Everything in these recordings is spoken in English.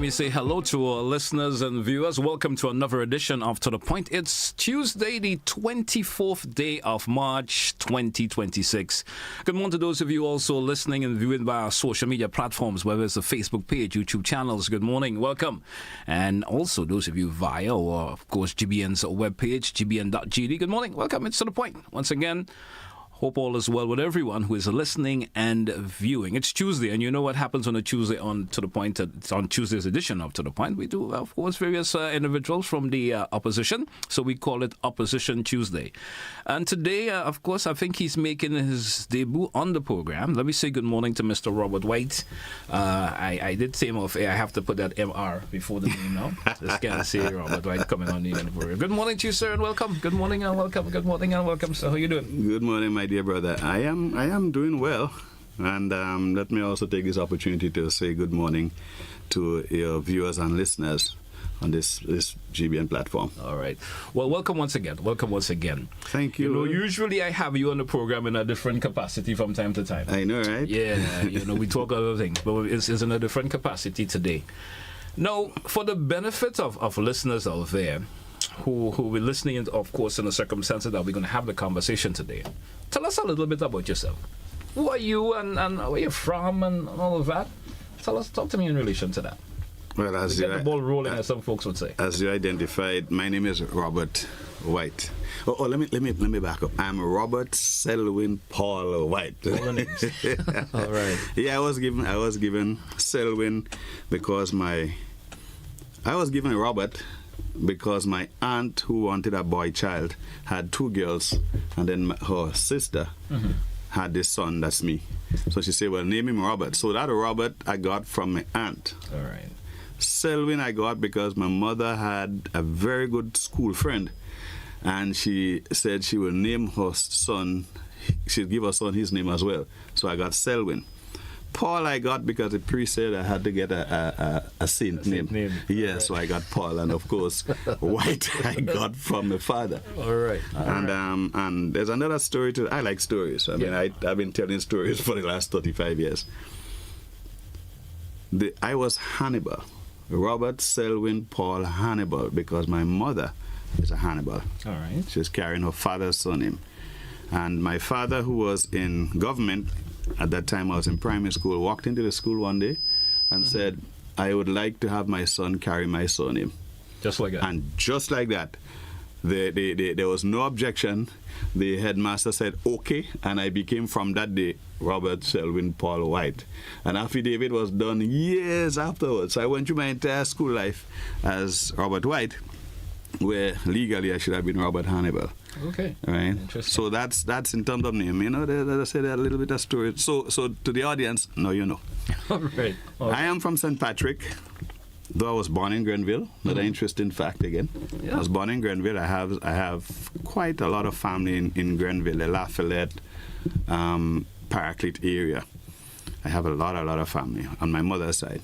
let me say hello to our listeners and viewers. Welcome to another edition of To The Point. It's Tuesday, the 24th day of March, 2026. Good morning to those of you also listening and viewing by our social media platforms, whether it's the Facebook page, YouTube channels. Good morning, welcome. And also those of you via, or of course, GBN's webpage, gbn.gd. Good morning, welcome. It's To The Point. Once again, hope all is well with everyone who is listening and viewing. It's Tuesday, and you know what happens on a Tuesday on To The Point. On Tuesday's edition of To The Point, we do, of course, various individuals from the opposition. So we call it Opposition Tuesday. And today, of course, I think he's making his debut on the program. Let me say good morning to Mr. Robert Whyte. I did say him off air. I have to put that MR before the name now. Just can't say Robert Whyte coming on the program. Good morning to you, sir, and welcome. Good morning and welcome. Good morning and welcome, sir. How you doing? Good morning, my dear brother. I am doing well, and let me also take this opportunity to say good morning to your viewers and listeners on this GBN platform. All right. Well, welcome once again. Welcome once again. Thank you. You know, usually I have you on the program in a different capacity from time to time. I know, right? Yeah, we talk other things, but it's in a different capacity today. Now, for the benefit of listeners out there, who will be listening, of course, in the circumstances that we're going to have the conversation today. Tell us a little bit about yourself. Who are you and where you're from and all of that? Talk to me in relation to that. Well, as get the ball rolling, as some folks would say. As you identified, my name is Robert Whyte. Let me back up. I'm Robert Selwyn Paul Whyte. All the names. All right. Yeah, I was given Selwyn because I was given Robert because my aunt, who wanted a boy child, had two girls, and then her sister had this son, that's me. So she said, well, name him Robert. So that Robert I got from my aunt. All right. Selwyn I got because my mother had a very good school friend, and she said she will name her son, she'll give her son his name as well. So I got Selwyn. Paul I got because the priest said I had to get a saint name. Yeah, right. So I got Paul, and of course Whyte I got from my father. All right. And there's another story to. I like stories. I mean, I've been telling stories for the last 35 years. I was Hannibal, Robert Selwyn Paul Hannibal, because my mother is a Hannibal. All right. She's carrying her father's surname, and my father, who was in government. At that time, I was in primary school, walked into the school one day and said, I would like to have my son carry my surname. Just like that. And just like that, there was no objection. The headmaster said, okay, and I became from that day Robert Selwyn Paul Whyte. An affidavit was done years afterwards. I went through my entire school life as Robert Whyte, where legally I should have been Robert Hannibal. Okay. Right. Interesting. So that's in terms of name. You know, as I said, a little bit of story. So to the audience, now you know. All right. Okay. I am from St. Patrick, though I was born in Grenville. Another interesting fact again. Yeah. I was born in Grenville. I have quite a lot of family in Grenville, the Lafayette, Paraclete area. I have a lot of family on my mother's side.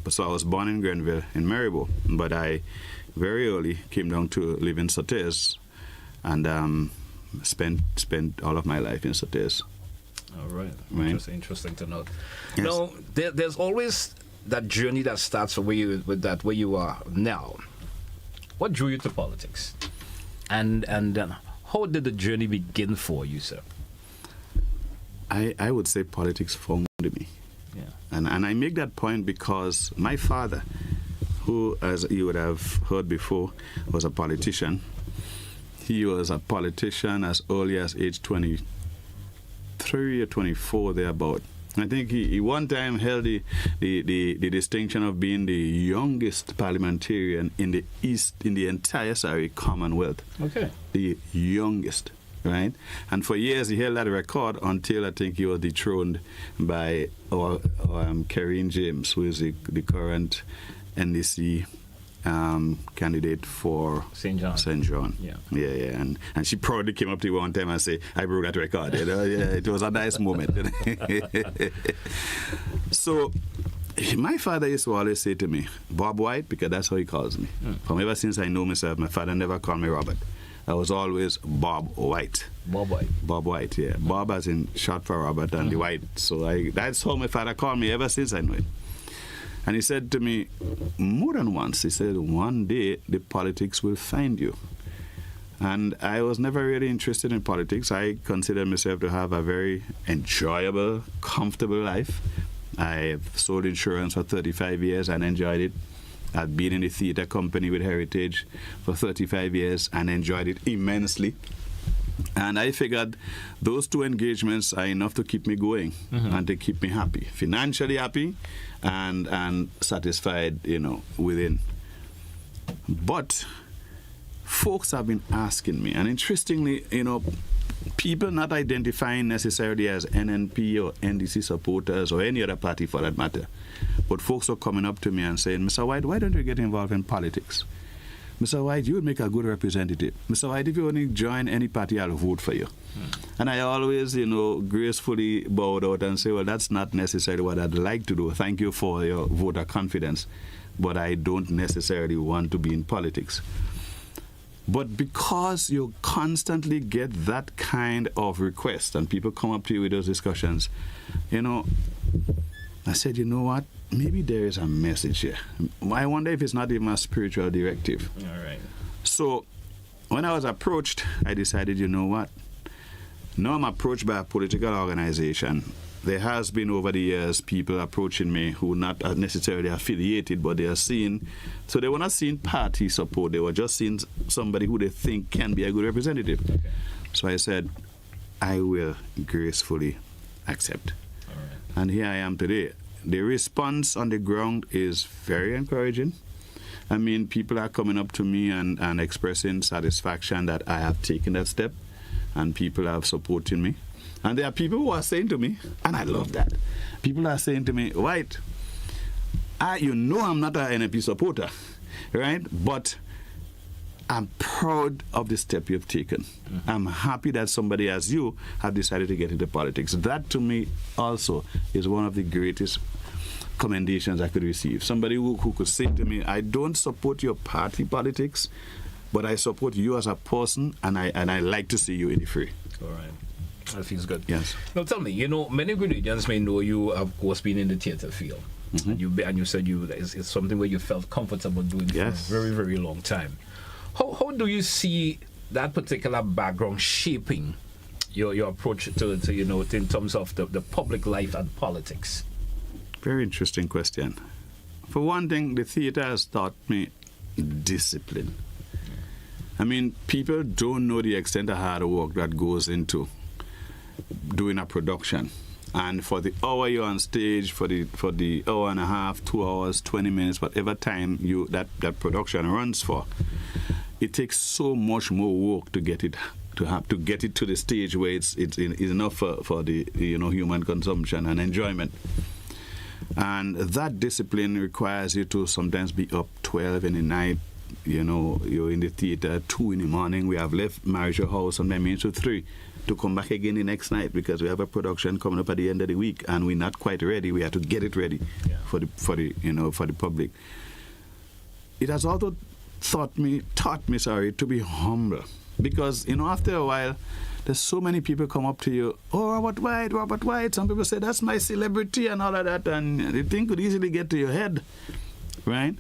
So I was born in Grenville, in Maribor, but I very early came down to live in Sotés, and spent all of my life in Sotés. All right. Interesting to note. Yes. Now, there's always that journey that starts where you are now. What drew you to politics? And how did the journey begin for you, sir? I would say politics found me. Yeah. And I make that point because my father, who, as you would have heard before, was a politician. He was a politician as early as age 23 or 24, thereabout. I think he one time held the distinction of being the youngest parliamentarian in the entire Commonwealth. Okay. The youngest, right? And for years he held that record until I think he was dethroned by Karine James, who is the current NDC candidate for St. John. Yeah. And she proudly came up to me one time and said, I broke that record. You know? Yeah, it was a nice moment. So my father used to always say to me, Bob Whyte, because that's how he calls me. From ever since I know myself, my father never called me Robert. I was always Bob Whyte. Bob Whyte. Bob Whyte, yeah. Bob as in short for Robert and the White. So that's how my father called me ever since I knew him. And he said to me more than once, he said, one day the politics will find you. And I was never really interested in politics. I consider myself to have a very enjoyable, comfortable life. I've sold insurance for 35 years and enjoyed it. I've been in the theater company with Heritage for 35 years and enjoyed it immensely. And I figured those two engagements are enough to keep me going and to keep me happy, financially happy and satisfied, within. But folks have been asking me, and interestingly, people not identifying necessarily as NNP or NDC supporters or any other party for that matter, but folks are coming up to me and saying, Mr. Whyte, why don't you get involved in politics? Mr. Whyte, you would make a good representative. Mr. Whyte, if you only join any party, I'll vote for you. And I always, gracefully bowed out and say, well, that's not necessarily what I'd like to do. Thank you for your vote of confidence, but I don't necessarily want to be in politics. But because you constantly get that kind of request and people come up to you with those discussions, I said, you know what? Maybe there is a message here. I wonder if it's not even a spiritual directive. All right. So when I was approached, I decided, you know what? Now I'm approached by a political organization. There has been over the years people approaching me who not necessarily affiliated, but they are seeing, so they were not seeing party support, they were just seeing somebody who they think can be a good representative. Okay. So I said, I will gracefully accept. All right. And here I am today. The response on the ground is very encouraging. I mean, people are coming up to me and expressing satisfaction that I have taken that step, and people are supporting me. And there are people who are saying to me, and I love that, people are saying to me, Whyte, I'm not an NNP supporter, right? But I'm proud of the step you've taken. I'm happy that somebody as you have decided to get into politics. That to me also is one of the greatest commendations I could receive. Somebody who could say to me, I don't support your party politics, but I support you as a person, and I like to see you in the fray. All right. That feels good. Yes. Now tell me, many Grenadians may know you have, of course, been in the theatre field. And you said it's something where you felt comfortable doing for a very, very long time. How do you see that particular background shaping your approach to in terms of the public life and politics? Very interesting question. For one thing, the theatre has taught me discipline. I mean, people don't know the extent of hard work that goes into doing a production. And for the hour you're on stage, for the hour and a half, 2 hours, 20 minutes, whatever time that production runs for, it takes so much more work to get it to the stage where it's enough for the human consumption and enjoyment. And that discipline requires you to sometimes be up 12 in the night. You're in the theater 2 in the morning. We have left Marital House sometimes means to 3 to come back again the next night because we have a production coming up at the end of the week and we're not quite ready. We have to get it ready for the public. It has also taught me to be humble, because after a while there's so many people come up to you, oh, Robert Whyte. Some people say that's my celebrity and all of that, and the thing could easily get to your head, right?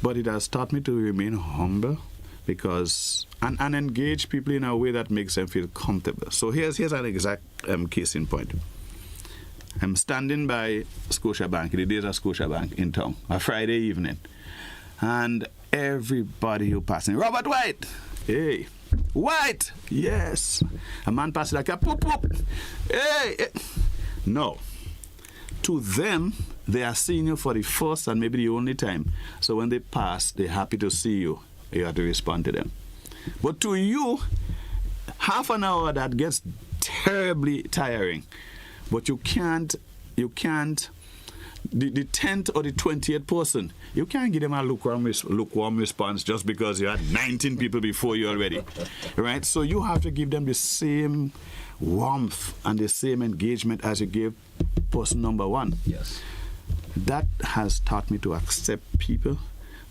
But it has taught me to remain humble, because and engage people in a way that makes them feel comfortable. So here's an exact case in point. I'm standing by Scotiabank, the days of Scotiabank in town, a Friday evening, and everybody who passing, Robert Whyte, hey, Whyte, yes. A man passing like a poop poop, hey. No. To them, they are seeing you for the first and maybe the only time. So when they pass, they're happy to see you. You have to respond to them. But to you, half an hour that gets terribly tiring. But you can't, the 10th or the 20th person, you can't give them a lukewarm response just because you had 19 people before you already, right? So you have to give them the same warmth and the same engagement as you gave person number 1. Yes. That has taught me to accept people.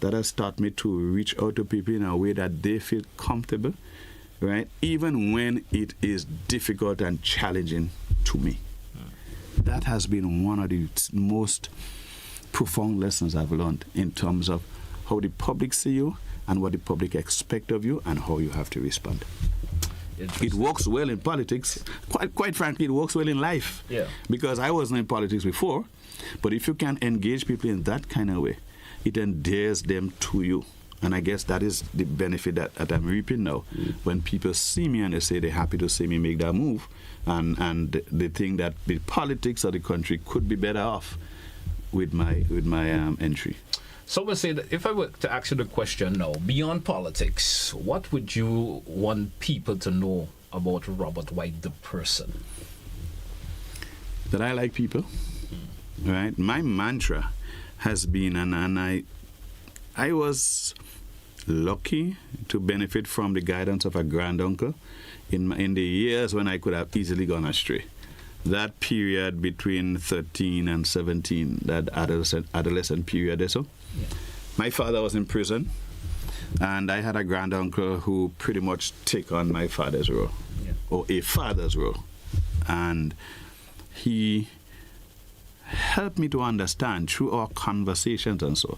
That has taught me to reach out to people in a way that they feel comfortable, right? Even when it is difficult and challenging to me. That has been one of the most profound lessons I've learned in terms of how the public see you and what the public expect of you and how you have to respond. It works well in politics. Quite frankly, it works well in life. Yeah. Because I wasn't in politics before, but if you can engage people in that kind of way, it endears them to you. And I guess that is the benefit that I'm reaping now. When people see me and they say they're happy to see me make that move, and they think that the politics of the country could be better off with my entry. So we'll say that if I were to ask you the question now, beyond politics, what would you want people to know about Robert Whyte, the person? That I like people, right? My mantra has been, and I was lucky to benefit from the guidance of a granduncle in the years when I could have easily gone astray. That period between 13 and 17, that adolescent period or so. Yeah. My father was in prison, and I had a granduncle who pretty much took on my father's role, or a father's role. And he helped me to understand through our conversations and so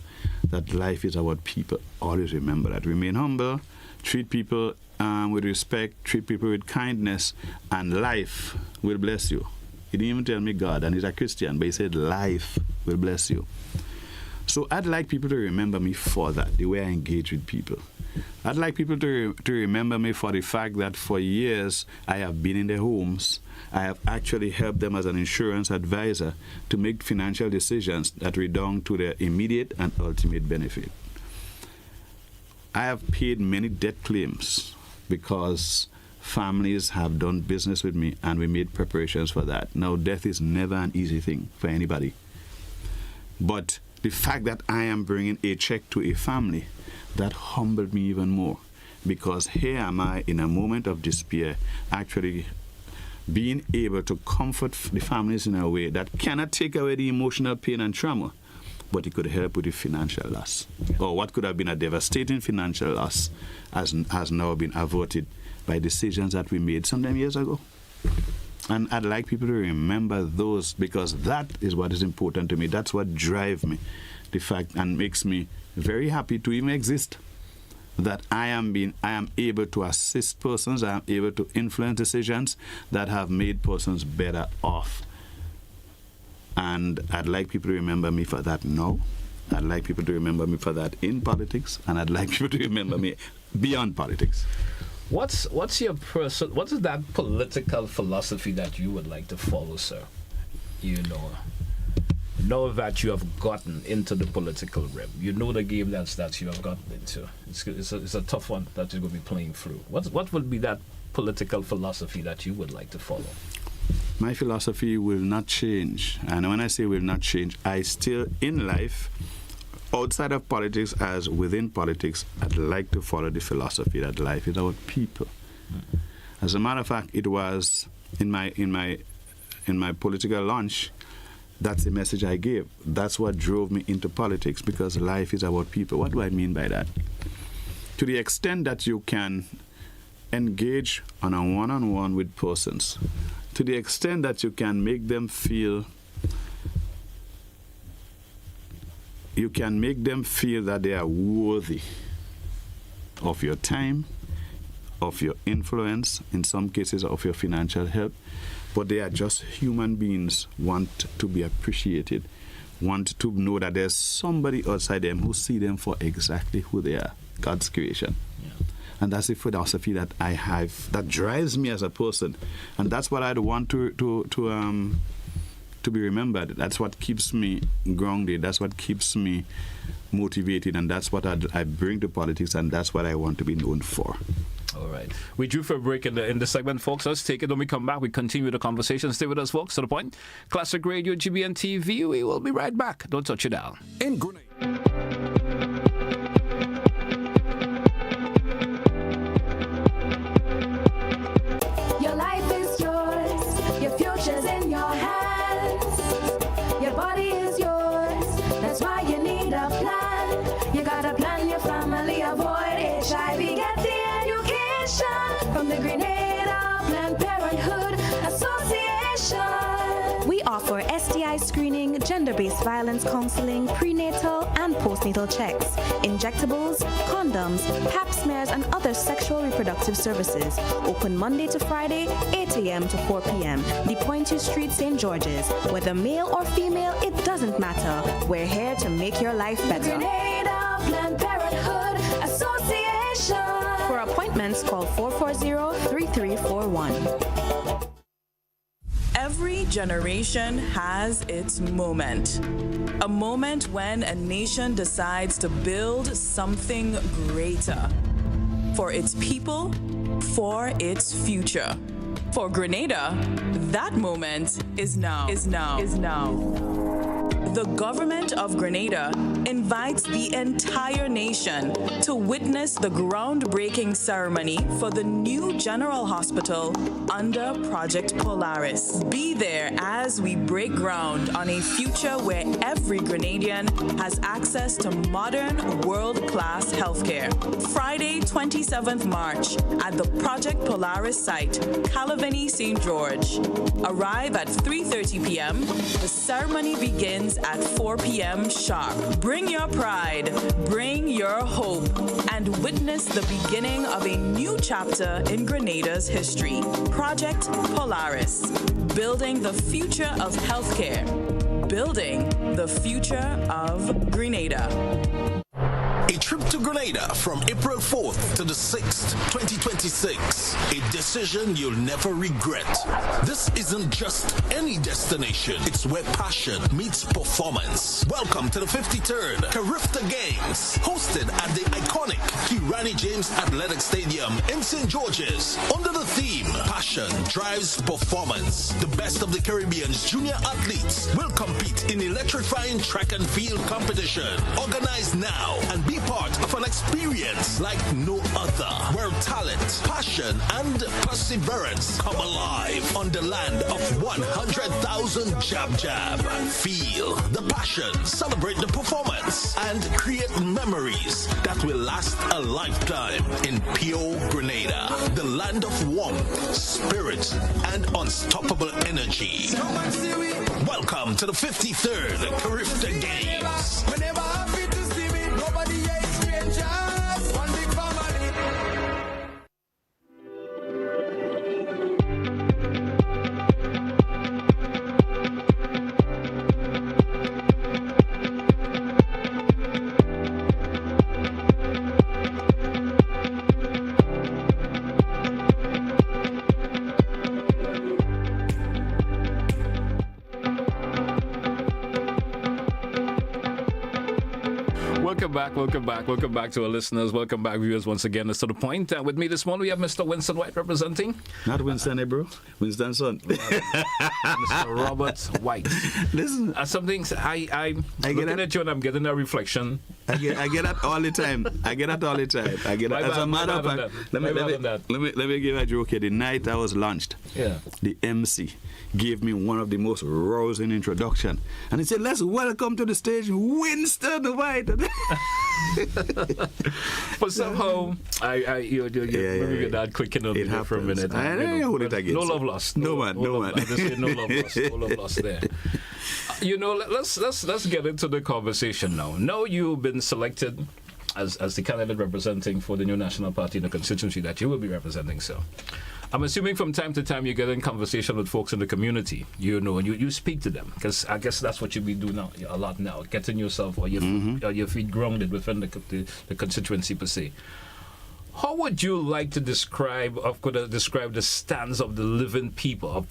that life is about people. Always remember that. Remain humble, treat people with respect, treat people with kindness, and life will bless you. He didn't even tell me God, and he's a Christian, but he said life will bless you. So I'd like people to remember me for that, the way I engage with people. I'd like people to remember me for the fact that for years I have been in their homes. I have actually helped them as an insurance advisor to make financial decisions that redound to their immediate and ultimate benefit. I have paid many debt claims because families have done business with me and we made preparations for that. Now, death is never an easy thing for anybody. But the fact that I am bringing a check to a family, that humbled me even more, because here am I in a moment of despair, actually being able to comfort the families in a way that cannot take away the emotional pain and trauma, but it could help with the financial loss. Or what could have been a devastating financial loss has now been averted by decisions that we made some time years ago. And I'd like people to remember those, because that is what is important to me. That's what drives me, the fact, and makes me very happy to even exist. That I am able to assist persons, I am able to influence decisions that have made persons better off. And I'd like people to remember me for that now. I'd like people to remember me for that in politics, and I'd like people to remember me beyond politics. What's that political philosophy that you would like to follow, sir? You know that you have gotten into the political realm. You know the game that you have gotten into. It's a tough one that you're going to be playing through. What would be that political philosophy that you would like to follow? My philosophy will not change. And when I say will not change, I still, in life, outside of politics as within politics, I'd like to follow the philosophy that life is about people. As a matter of fact, it was in my political launch, that's the message I gave. That's what drove me into politics, because life is about people. What do I mean by that? To the extent that you can engage on a one-on-one with persons, to the extent that you can make them feel that they are worthy of your time, of your influence, in some cases of your financial help, but they are just human beings, want to be appreciated, want to know that there's somebody outside them who see them for exactly who they are, God's creation. Yeah. And that's the philosophy that I have, that drives me as a person. And that's what I'd want to be remembered. That's what keeps me grounded. That's what keeps me motivated. And that's what I bring to politics. And that's what I want to be known for. All right. We drew for a break in the segment, folks. Let's take it. When we come back, we continue the conversation. Stay with us, folks. To the point. Classic Radio, GBN TV. We will be right back. Don't touch it down. In Grenada. Your life is yours. Your future's in your hands. Your body is yours. That's why you need a plan. You gotta plan your family. Avoid HIV. Get the from the Grenada Planned Parenthood Association. We offer STI screening, gender gender-based violence counseling, prenatal and postnatal checks, injectables, condoms, pap smears, and other sexual reproductive services. Open Monday to Friday, 8 a.m. to 4 p.m. The Pointe Street, St. George's. Whether male or female, it doesn't matter. We're here to make your life better. Grenada Planned Parenthood Association. For appointments, call 440-3341. Every generation has its moment. A moment when a nation decides to build something greater. For its people, for its future. For Grenada, that moment is now. The government of Grenada invites the entire nation to witness the groundbreaking ceremony for the new General Hospital under Project Polaris. Be there as we break ground on a future where every Grenadian has access to modern, world-class healthcare. Friday, 27th March, at the Project Polaris site, Calavini, St. George. Arrive at 3:30 p.m. The ceremony begins at 4 p.m. sharp. Bring your pride, bring your hope, and witness the beginning of a new chapter in Grenada's history. Project Polaris, building the future of healthcare, building the future of Grenada. A trip to Grenada from April 4th to the 6th, 2026. A decision you'll never regret. This isn't just any destination. It's where passion meets performance. Welcome to the 53rd Carifta Games, hosted at the iconic Kirani James Athletic Stadium in St. George's. Under the theme, Passion Drives Performance. The best of the Caribbean's junior athletes will compete in electrifying track and field competition. Organized now and be part of an experience like no other, where talent, passion, and perseverance come alive on the land of 100,000 jab. Feel the passion, celebrate the performance, and create memories that will last a lifetime in pure Grenada, the land of warmth, spirit, and unstoppable energy. Welcome to the 53rd Carifta Games. Whenever happy to see me, nobody is strangers. One big family. Welcome back to our listeners. Welcome back, viewers, once again. It's To The Point. With me this morning, we have Mr. Winston Whyte representing. Not Winston, bro. Winston's son. Mr. Robert Whyte. Listen, something I'm looking at you and I'm getting a reflection. I get that all the time. As a matter of fact, let me give a joke here. The night I was launched, the MC gave me one of the most rousing introduction, and he said, "Let's welcome to the stage Winston Whyte." But somehow, you get that quick in there for a minute. Hold it against. No love lost. No man. No love lost there. Let's get into the conversation now. Now you've been selected as the candidate representing for the new national party in the constituency that you will be representing. So, I'm assuming from time to time you get in conversation with folks in the community, and you speak to them, because I guess that's what you be doing now a lot now, getting yourself or your feet grounded within the constituency per se. How would you like to describe the stance of the living people, or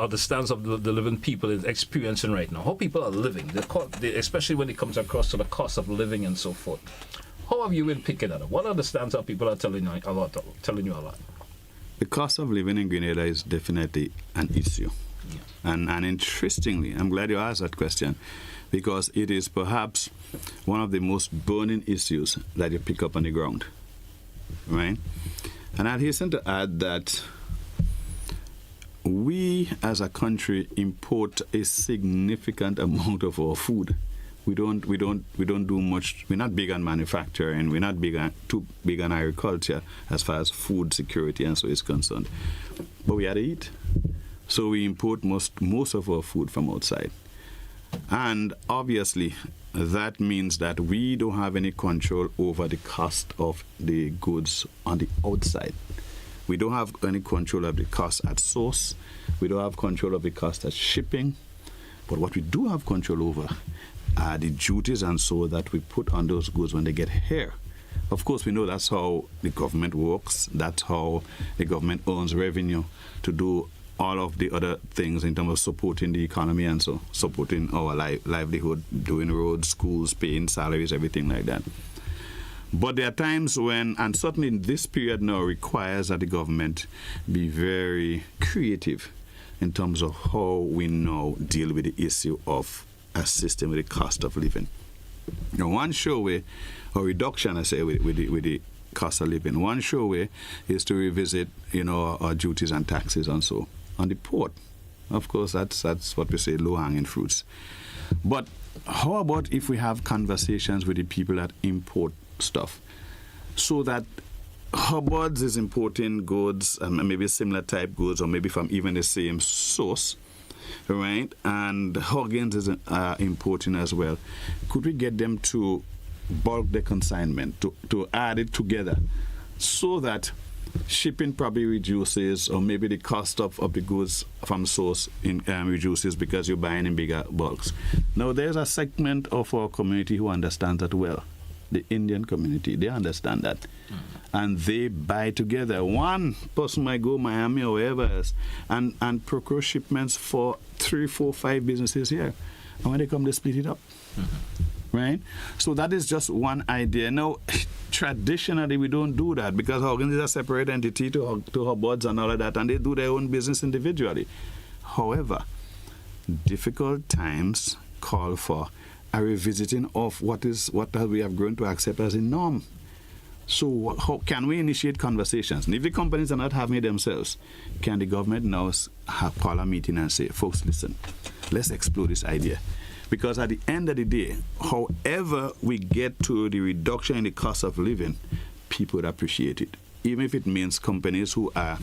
the stance of the living people is experiencing right now? How people are living, especially when it comes across to the cost of living and so forth. How have you been picking that up? What are the stance that people are telling you a lot? The cost of living in Grenada is definitely an issue. Yeah. And interestingly, I'm glad you asked that question, because it is perhaps one of the most burning issues that you pick up on the ground. Right? And I'd hasten to add that we as a country import a significant amount of our food. We don't do much. We're not big on manufacturing. We're not too big on agriculture as far as food security and so is concerned. But we had to eat, so we import most of our food from outside. And obviously, that means that we don't have any control over the cost of the goods on the outside. We don't have any control of the cost at source. We don't have control of the cost at shipping. But what we do have control over are the duties and so that we put on those goods when they get here. Of course, we know that's how the government works. That's how the government earns revenue to do all of the other things in terms of supporting the economy and so supporting our livelihood, doing roads, schools, paying salaries, everything like that. But there are times when, and certainly in this period now, requires that the government be very creative in terms of how we now deal with the issue of assisting with the cost of living. Now, one sure way, or reduction, I say, with the cost of living, one sure way is to revisit, our duties and taxes and so on the port. Of course, that's what we say, low-hanging fruits. But how about if we have conversations with the people that import stuff, so that Hubbard's is importing goods, maybe similar type goods, or maybe from even the same source, right? And Huggins is importing as well. Could we get them to bulk the consignment, to add it together, so that shipping probably reduces, or maybe the cost of the goods from source reduces because you're buying in bigger bulks? Now, there's a segment of our community who understands that well. The Indian community, they understand that. And they buy together. One person might go Miami or wherever else and procure shipments for 3, 4, 5 businesses here. And when they come, they split it up. Right? So that is just one idea. Now, traditionally, we don't do that because Huggins is a separate entity to Hubbard's and all of that, and they do their own business individually. However, difficult times call for a revisiting of what we have grown to accept as a norm. So how can we initiate conversations? And if the companies are not having it themselves, can the government now call a meeting and say, folks, listen, let's explore this idea? Because at the end of the day, however we get to the reduction in the cost of living, people would appreciate it. Even if it means companies who are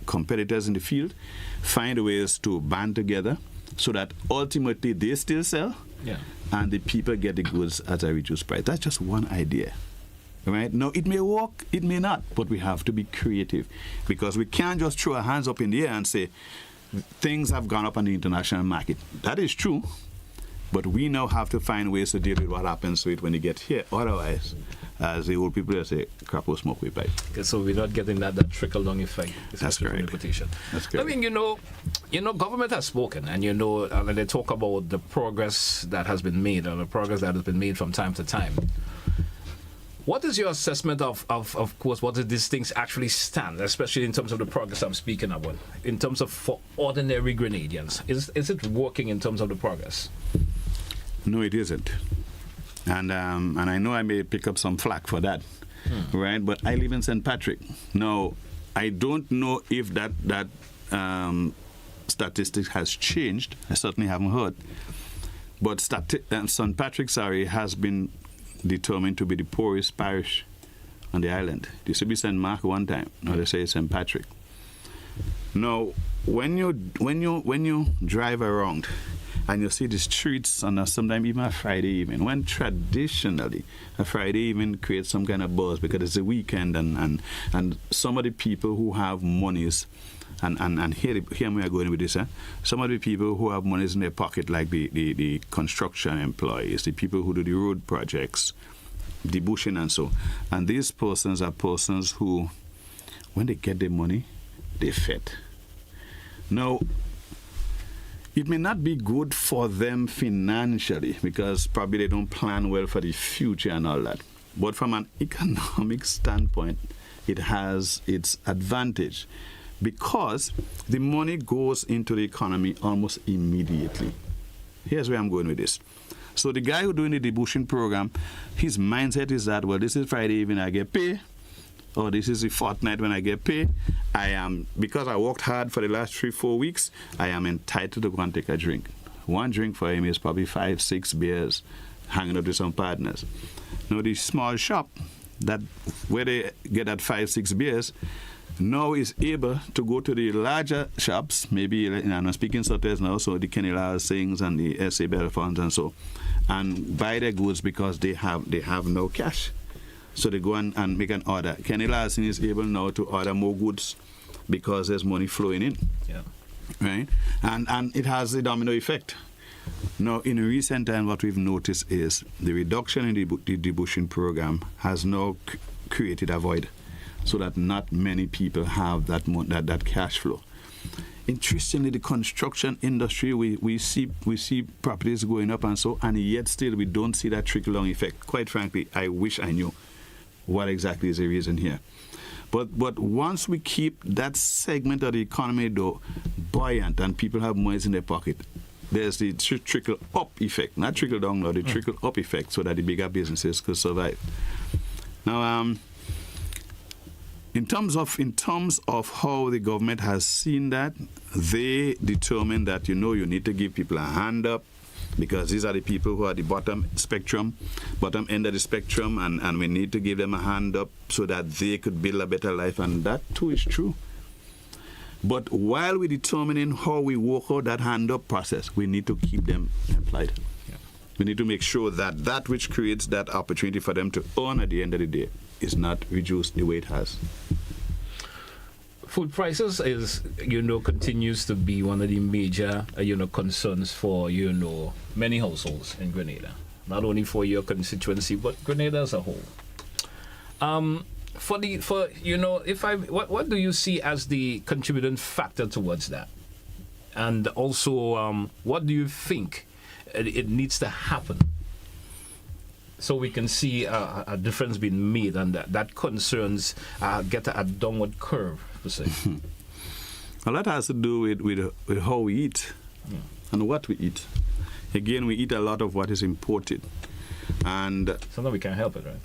competitors in the field find ways to band together so that ultimately they still sell, and the people get the goods at a reduced price. That's just one idea. Right? Now, it may work, it may not, but we have to be creative because we can't just throw our hands up in the air and say, things have gone up on the international market. That is true, but we now have to find ways to deal with what happens to it when you get here. Otherwise, as the old people say, crap will smoke we pipe. Okay, so we're not getting that trickle-down effect. That's correct. That's correct. I mean, government has spoken, and and they talk about the progress that has been made, and the progress that has been made from time to time. What is your assessment of course, what do these things actually stand, especially in terms of the progress I'm speaking about, in terms of for ordinary Grenadians? Is it working in terms of the progress? No, it isn't. And I know I may pick up some flack for that, right? But I live in St. Patrick. Now, I don't know if that statistic has changed. I certainly haven't heard. But St. Patrick's has been determined to be the poorest parish on the island. It used to be St. Mark one time. Now they say St. Patrick. Now, when you drive around and you see the streets on sometimes even a Friday evening, when traditionally a Friday evening creates some kind of buzz because it's a weekend and some of the people who have monies, and here we are going with this, some of the people who have monies in their pocket, like the construction employees, the people who do the road projects, the bushing and so, and these persons are persons who, when they get their money, they fit. Now, it may not be good for them financially because probably they don't plan well for the future and all that. But from an economic standpoint, it has its advantage because the money goes into the economy almost immediately. Here's where I'm going with this. So the guy who's doing the debushing program, his mindset is that, well, this is Friday evening, I get paid. Or this is the fortnight when I get paid. Because I worked hard for the last 3-4 weeks, I am entitled to go and take a drink. One drink for him is probably 5-6 beers, hanging out with some partners. Now, the small shop, that where they get at 5-6 beers, now is able to go to the larger shops, maybe, I'm speaking Sotes now, so the Kenny Lyle Sings and the S.A. Belfonds and so, and buy their goods because they have no cash. So they go and make an order. Kenny Lyle Sing is able now to order more goods because there's money flowing in. Yeah. Right? And it has a domino effect. Now, in recent time, what we've noticed is the reduction in the debushing program has now created a void, so that not many people have that cash flow. Interestingly, the construction industry, we see properties going up and so, and yet still we don't see that trickle-down effect. Quite frankly, I wish I knew what exactly is the reason here. But once we keep that segment of the economy, though, buoyant and people have money in their pocket, there's the trickle-up effect, not trickle-down, no, the trickle-up effect, so that the bigger businesses could survive. Now, in terms of how the government has seen that, they determine that, you need to give people a hand up, because these are the people who are the bottom end of the spectrum, and we need to give them a hand up so that they could build a better life, and that too is true. But while we're determining how we work out that hand up process, we need to keep them employed. Yeah. We need to make sure that that which creates that opportunity for them to earn at the end of the day is not reduced the way it has. Food prices continues to be one of the major concerns for many households in Grenada, not only for your constituency but Grenada as a whole. What do you see as the contributing factor towards that, and also what do you think it needs to happen so we can see a difference being made, and that concerns get a downward curve, per se? Well, that has to do with how we eat and what we eat. Again, we eat a lot of what is imported. And sometimes we can't help it, right?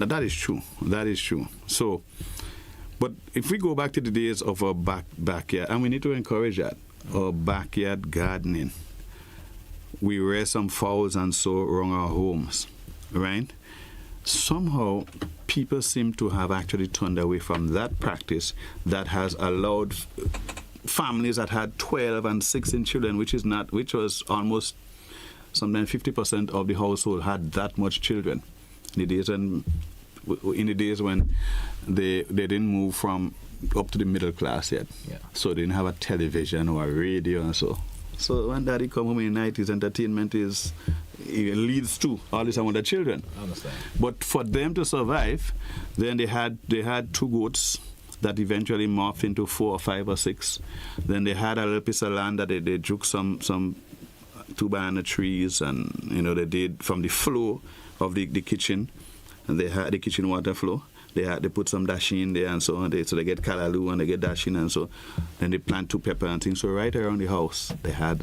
That is true. That is true. So, but if we go back to the days of our backyard, and we need to encourage that, our backyard gardening, we rear some fowls and so around our homes, right? Somehow, people seem to have actually turned away from that practice that has allowed families that had 12 and 16 children, which was almost sometimes 50% of the household had that much children. In the days when they didn't move from up to the middle class yet. Yeah. So they didn't have a television or a radio and so. So when daddy come home in the 90s, entertainment leads to all these other children. I understand. But for them to survive, then they had 2 goats that eventually morphed into 4 or 5 or 6. Then they had a little piece of land that they took some 2 banana trees, and they did from the floor of the kitchen, and they had the kitchen water flow. They put some dashi in there and so on. So they get callaloo and they get dashi, and so then they plant 2 pepper and things. So right around the house, they had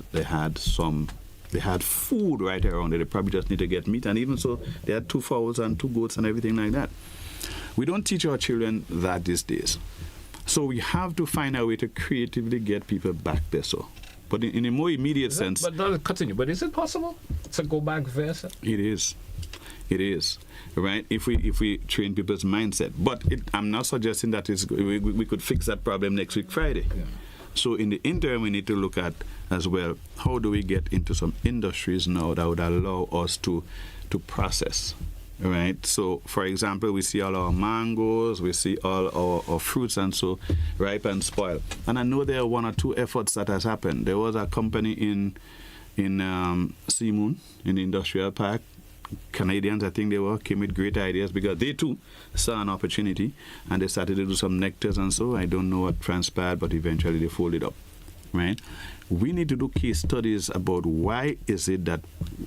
food right around it. They probably just need to get meat, and even so, they had 2 fowls and 2 goats and everything like that. We don't teach our children that these days, so we have to find a way to creatively get people back there. So. But in a more immediate sense... But not continue. But is it possible to go back versa? It is. It is. Right? If we train people's mindset. But I'm not suggesting that we could fix that problem next week, Friday. Yeah. So in the interim, we need to look at as well, how do we get into some industries now that would allow us to process. Right, so for example, we see all our mangoes, we see all our fruits and so ripe and spoil. And I know there are 1 or 2 efforts that has happened. There was a company in Seamoon, in the industrial park. Canadians, I think came with great ideas because they too saw an opportunity, and they started to do some nectars and so. I don't know what transpired, but eventually they folded up. Right? We need to do case studies about why is it that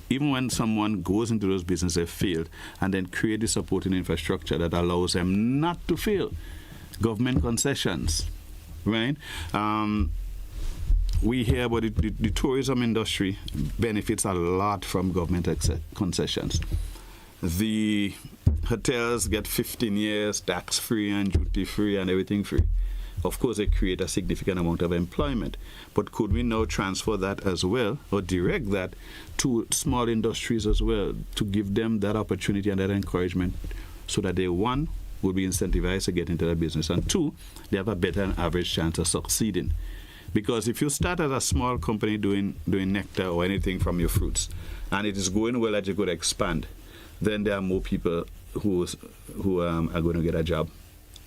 even when someone goes into those businesses, they failed, and then create the supporting infrastructure that allows them not to fail. Government concessions, right? We hear about the tourism industry benefits a lot from government concessions. The hotels get 15 years tax-free and duty-free and everything free. Of course, they create a significant amount of employment. But could we now transfer that as well, or direct that to small industries as well, to give them that opportunity and that encouragement so that they, one, will be incentivized to get into the business, and two, they have a better than average chance of succeeding. Because if you start as a small company doing nectar or anything from your fruits, and it is going well that you could expand, then there are more people who are going to get a job.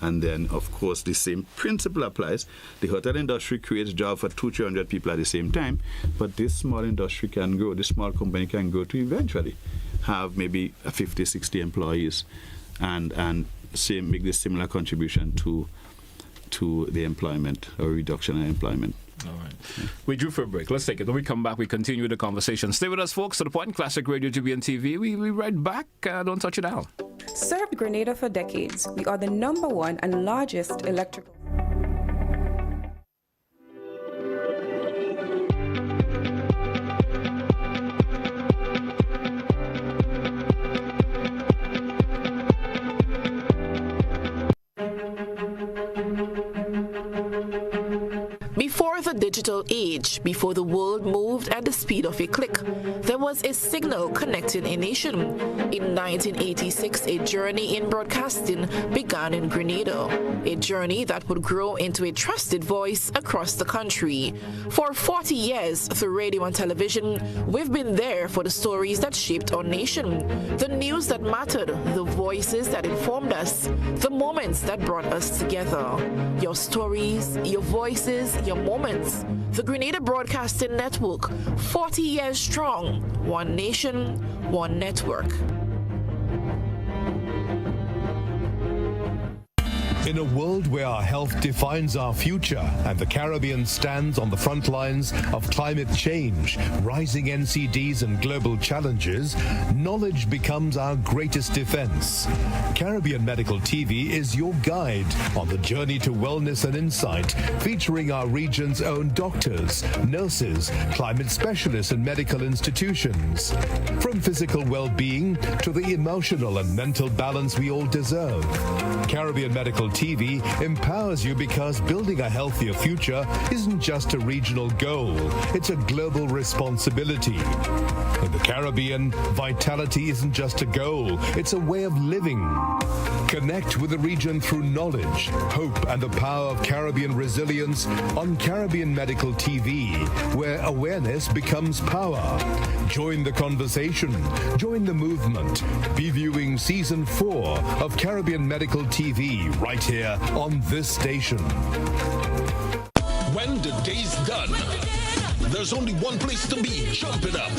And then, of course, the same principle applies. The hotel industry creates jobs for 200-300 people at the same time, but this small industry can grow, this small company can grow to eventually have maybe 50, 60 employees and make this similar contribution to the employment or reduction in employment. All right. We drew for a break. Let's take it. When we come back, we continue the conversation. Stay with us, folks. To the point, Classic Radio, GBN TV. We right back. Don't touch it out. Served Grenada for decades, we are the #1 and largest electrical. Before the digital age, before the world moved at the speed of a click, there was a signal connecting a nation. In 1986, a journey in broadcasting began in Grenada, a journey that would grow into a trusted voice across the country. For 40 years, through radio and television, we've been there for the stories that shaped our nation, the news that mattered, the voices that informed us, the moments that brought us together. Your stories, your voices, your moments. The Grenada Broadcasting Network, 40 years strong. One nation, one network. In a world where our health defines our future and the Caribbean stands on the front lines of climate change, rising NCDs and global challenges, knowledge becomes our greatest defense. Caribbean Medical TV is your guide on the journey to wellness and insight, featuring our region's own doctors, nurses, climate specialists and medical institutions. From physical well-being to the emotional and mental balance we all deserve. Caribbean Medical TV empowers you because building a healthier future isn't just a regional goal, it's a global responsibility. In the Caribbean, vitality isn't just a goal, it's a way of living. Connect with the region through knowledge, hope, and the power of Caribbean resilience on Caribbean Medical TV, where awareness becomes power. Join the conversation, join the movement. Be viewing Season 4 of Caribbean Medical TV right here on this station. When the day's done, there's only one place to be. Jump it up.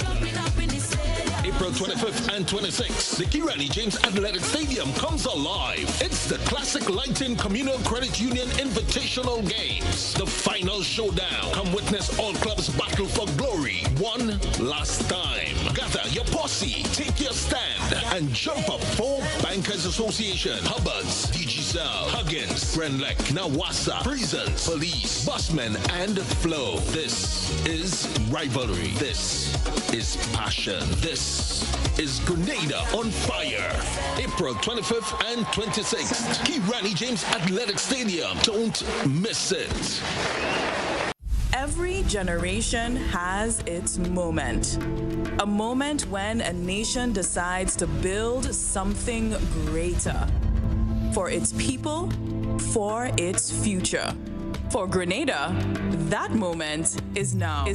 April 25th and 26th, the Kirani James Athletic Stadium comes alive. It's the Classic Lighting Communal Credit Union Invitational Games, the final showdown. Come witness all clubs battle for glory one last time. Gather your posse, take your stand, and jump up for Bankers Association, Hubbards, DigiCell, Huggins, Brenlec, Nawasa, Prisons, Police, Busmen, and Flow. This is rivalry. This is passion. This is Grenada on fire. April 25th and 26th. Kirani James Athletic Stadium. Don't miss it. Every generation has its moment. A moment when a nation decides to build something greater. For its people, for its future. For Grenada, that moment is now.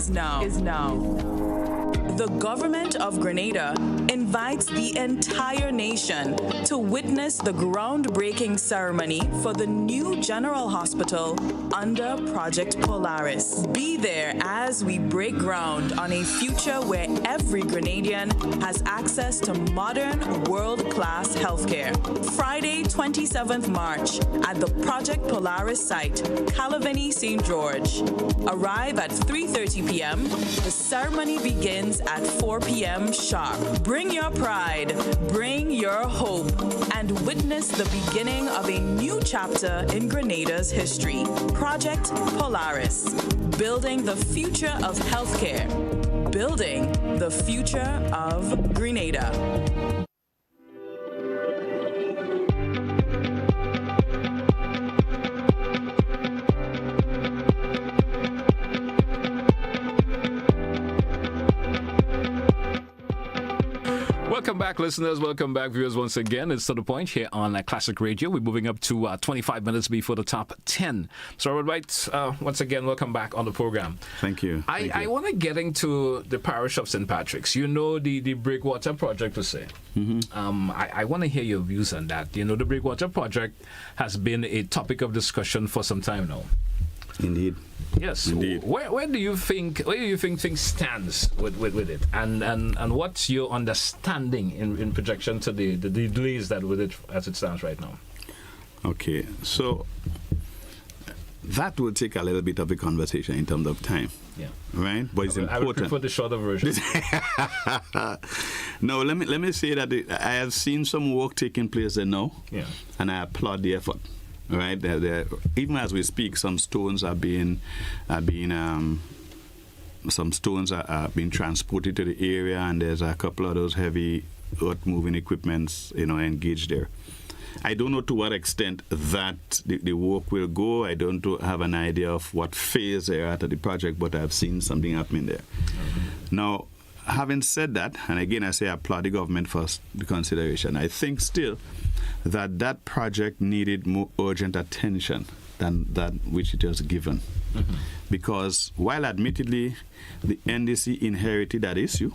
The government of Grenada invites the entire nation to witness the groundbreaking ceremony for the new General Hospital under Project Polaris. Be there as we break ground on a future where every Grenadian has access to modern, world-class healthcare. Friday, 27th March, at the Project Polaris site, Calavini, St. George. Arrive at 3:30 p.m. The ceremony begins at 4 p.m. sharp. Bring your pride, bring your hope, and witness the beginning of a new chapter in Grenada's history. Project Polaris, building the future of healthcare, building the future of Grenada. Welcome back, listeners. Welcome back, viewers, once again. It's To The Point here on Classic Radio. We're moving up to 25 minutes before the top 10. So, Robert Whyte, once again, welcome back on the program. Thank you. I want to get into the parish of St. Patrick's. You know, the Breakwater Project, per se. I want to hear your views on that. You know, the Breakwater Project has been a topic of discussion for some time now. Indeed. Yes. Indeed. Where do you think things stands with it, and what's your understanding in projection to the delays that with it as it stands right now? Okay, so that will take a little bit of the conversation in terms of time. Yeah. Right, but it's important. I would prefer the shorter version. No, let me say that I have seen some work taking place there now. Yeah. And I applaud the effort. Right, even as we speak, some stones are being transported to the area, and there's a couple of those heavy earth moving equipments, engaged there. I don't know to what extent that the work will go. I don't have an idea of what phase they're at of the project, but I've seen something happening there. Now, having said that, and again I say I applaud the government for the consideration, I think still that project needed more urgent attention than that which it was given. Because while admittedly the NDC inherited that issue,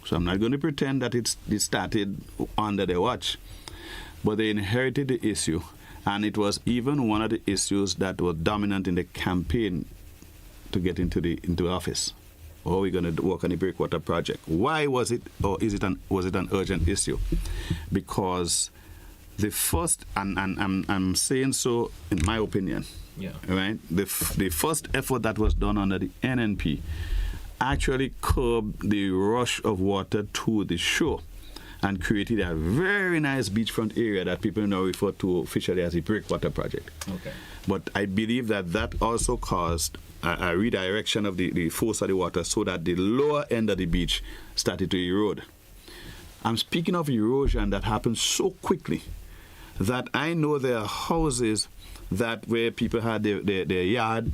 so I'm not going to pretend that it started under their watch, but they inherited the issue, and it was even one of the issues that was dominant in the campaign to get into office. Or we're going to work on the Breakwater project. Why was it, or was it an urgent issue? Because the first, and I'm saying so in my opinion, right? The first effort that was done under the NNP actually curbed the rush of water to the shore and created a very nice beachfront area that people now refer to officially as the Breakwater project. Okay. But I believe that also caused a redirection of the force of the water so that the lower end of the beach started to erode. I'm speaking of erosion that happened so quickly that I know there are houses where people had their yard,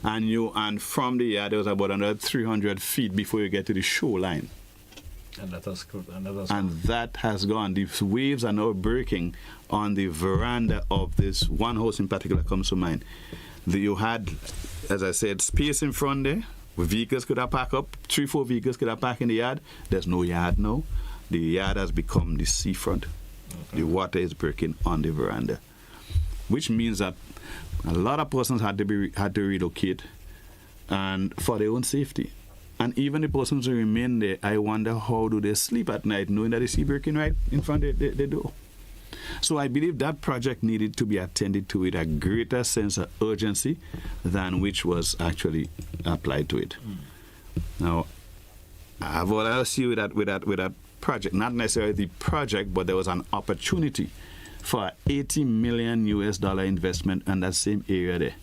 and from the yard there was about another 300 feet before you get to the shoreline. And that has gone. The waves are now breaking on the veranda of this one house in particular comes to mind. You had, as I said, space in front there. Vehicles could have parked up. 3-4 vehicles could have parked in the yard. There's no yard now. The yard has become the seafront. Okay. The water is breaking on the veranda, which means that a lot of persons had to relocate, and for their own safety. And even the persons who remain there, I wonder how do they sleep at night knowing that the sea breaking right in front of their door. So I believe that project needed to be attended to with a greater sense of urgency than which was actually applied to it. Now, I have what I'll see with that project, not necessarily the project, but there was an opportunity for $80 million investment in that same area there.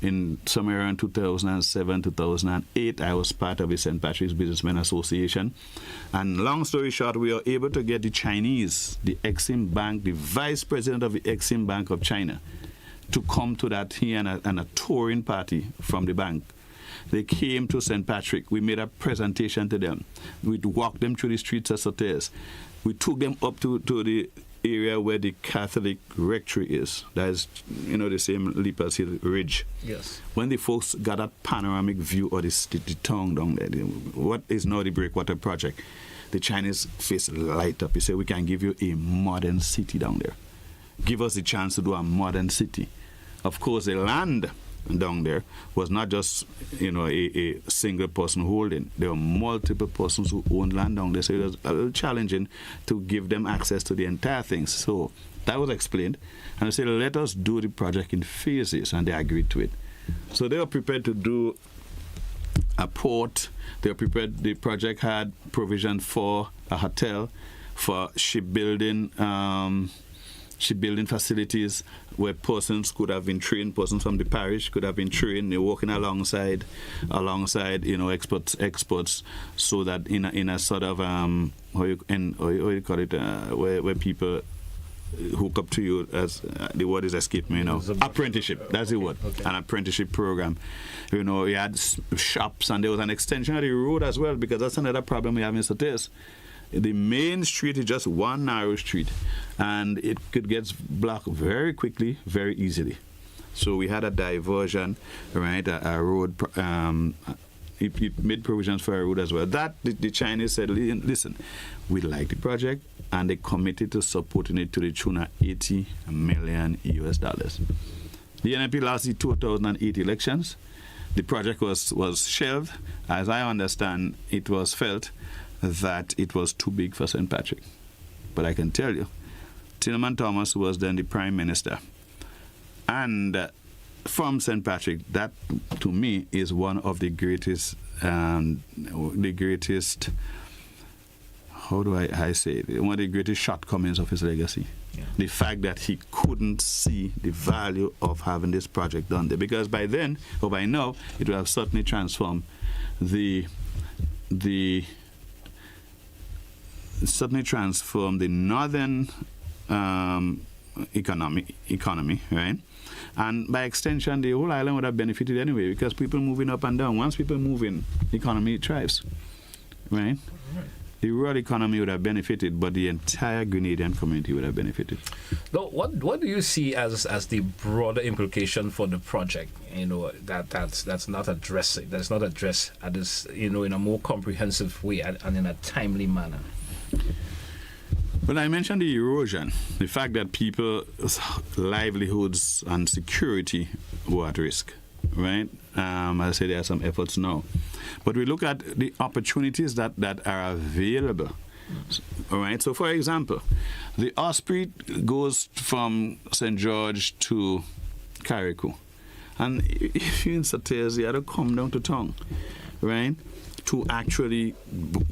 In somewhere around 2007, 2008, I was part of the St. Patrick's Businessmen Association. And long story short, we were able to get the Chinese, the Exim Bank, the vice president of the Exim Bank of China, to come to that here and a touring party from the bank. They came to St. Patrick. We made a presentation to them. We walked them through the streets of Soteres. We took them up to the area where the Catholic rectory is. That is, the same Leapers Hill Ridge. Yes. When the folks got a panoramic view of the town down there, what is now the Breakwater project, the Chinese face light up. He said, we can give you a modern city down there. Give us the chance to do a modern city. Of course, the land down there was not just a single person holding. There were multiple persons who owned land down there, so it was a little challenging to give them access to the entire thing. So that was explained, and they said, let us do the project in phases, and they agreed to it. So they were prepared to do a port. They were prepared. The project had provision for a hotel, for shipbuilding facilities where persons could have been trained, persons from the parish could have been trained. They're working alongside experts, so that in a sort of how you call it, where people hook up to you, as the word is escaping me now. Apprenticeship, that's the word. Okay. An apprenticeship program. We had shops, and there was an extension of the road as well, because that's another problem we have in Soteres. The main street is just one narrow street, and it could get blocked very quickly, very easily. So we had a diversion, right? A road. It made provisions for a road as well. That the Chinese said, listen, we like the project, and they committed to supporting it to the tune of $80 million. The NNP lost the 2008 elections. The project was shelved. As I understand, it was felt that it was too big for St. Patrick. But I can tell you, Tillman Thomas was then the Prime Minister. And from St. Patrick, that to me is one of the greatest, how do I say it? One of the greatest shortcomings of his legacy. Yeah. The fact that he couldn't see the value of having this project done there. Because by then, or by now, it would have certainly transformed the northern economy, right? And by extension, the whole island would have benefited anyway, because people moving up and down. Once people move in, the economy thrives, right? The rural economy would have benefited, but the entire Grenadian community would have benefited. Now, what do you see as the broader implication for the project? You know, that's not addressed at this, you know, in a more comprehensive way and in a timely manner. Well, I mentioned the erosion, the fact that people's livelihoods and security were at risk, right? I say there are some efforts now. But we look at the opportunities that are available, all right? So, for example, the Osprey goes from St. George to Carriacou. And if you're in Sauters, you have to come down to town, right, to actually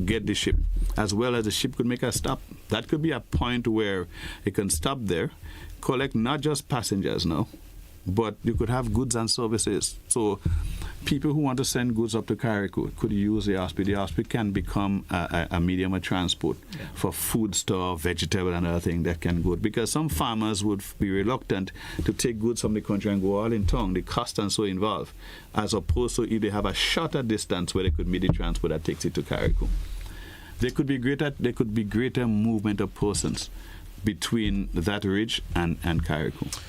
get the ship, as well as the ship could make a stop. That could be a point where it can stop there, collect not just passengers now, but you could have goods and services. So people who want to send goods up to Carriacou could use the Osprey. The Osprey can become a medium of transport for food store, vegetable and other things that can go. Because some farmers would be reluctant to take goods from the country and go all in town. The cost and so involved, as opposed to if they have a shorter distance where they could meet the transport that takes it to Carriacou. There could be greater movement of persons between that ridge and Carriacou.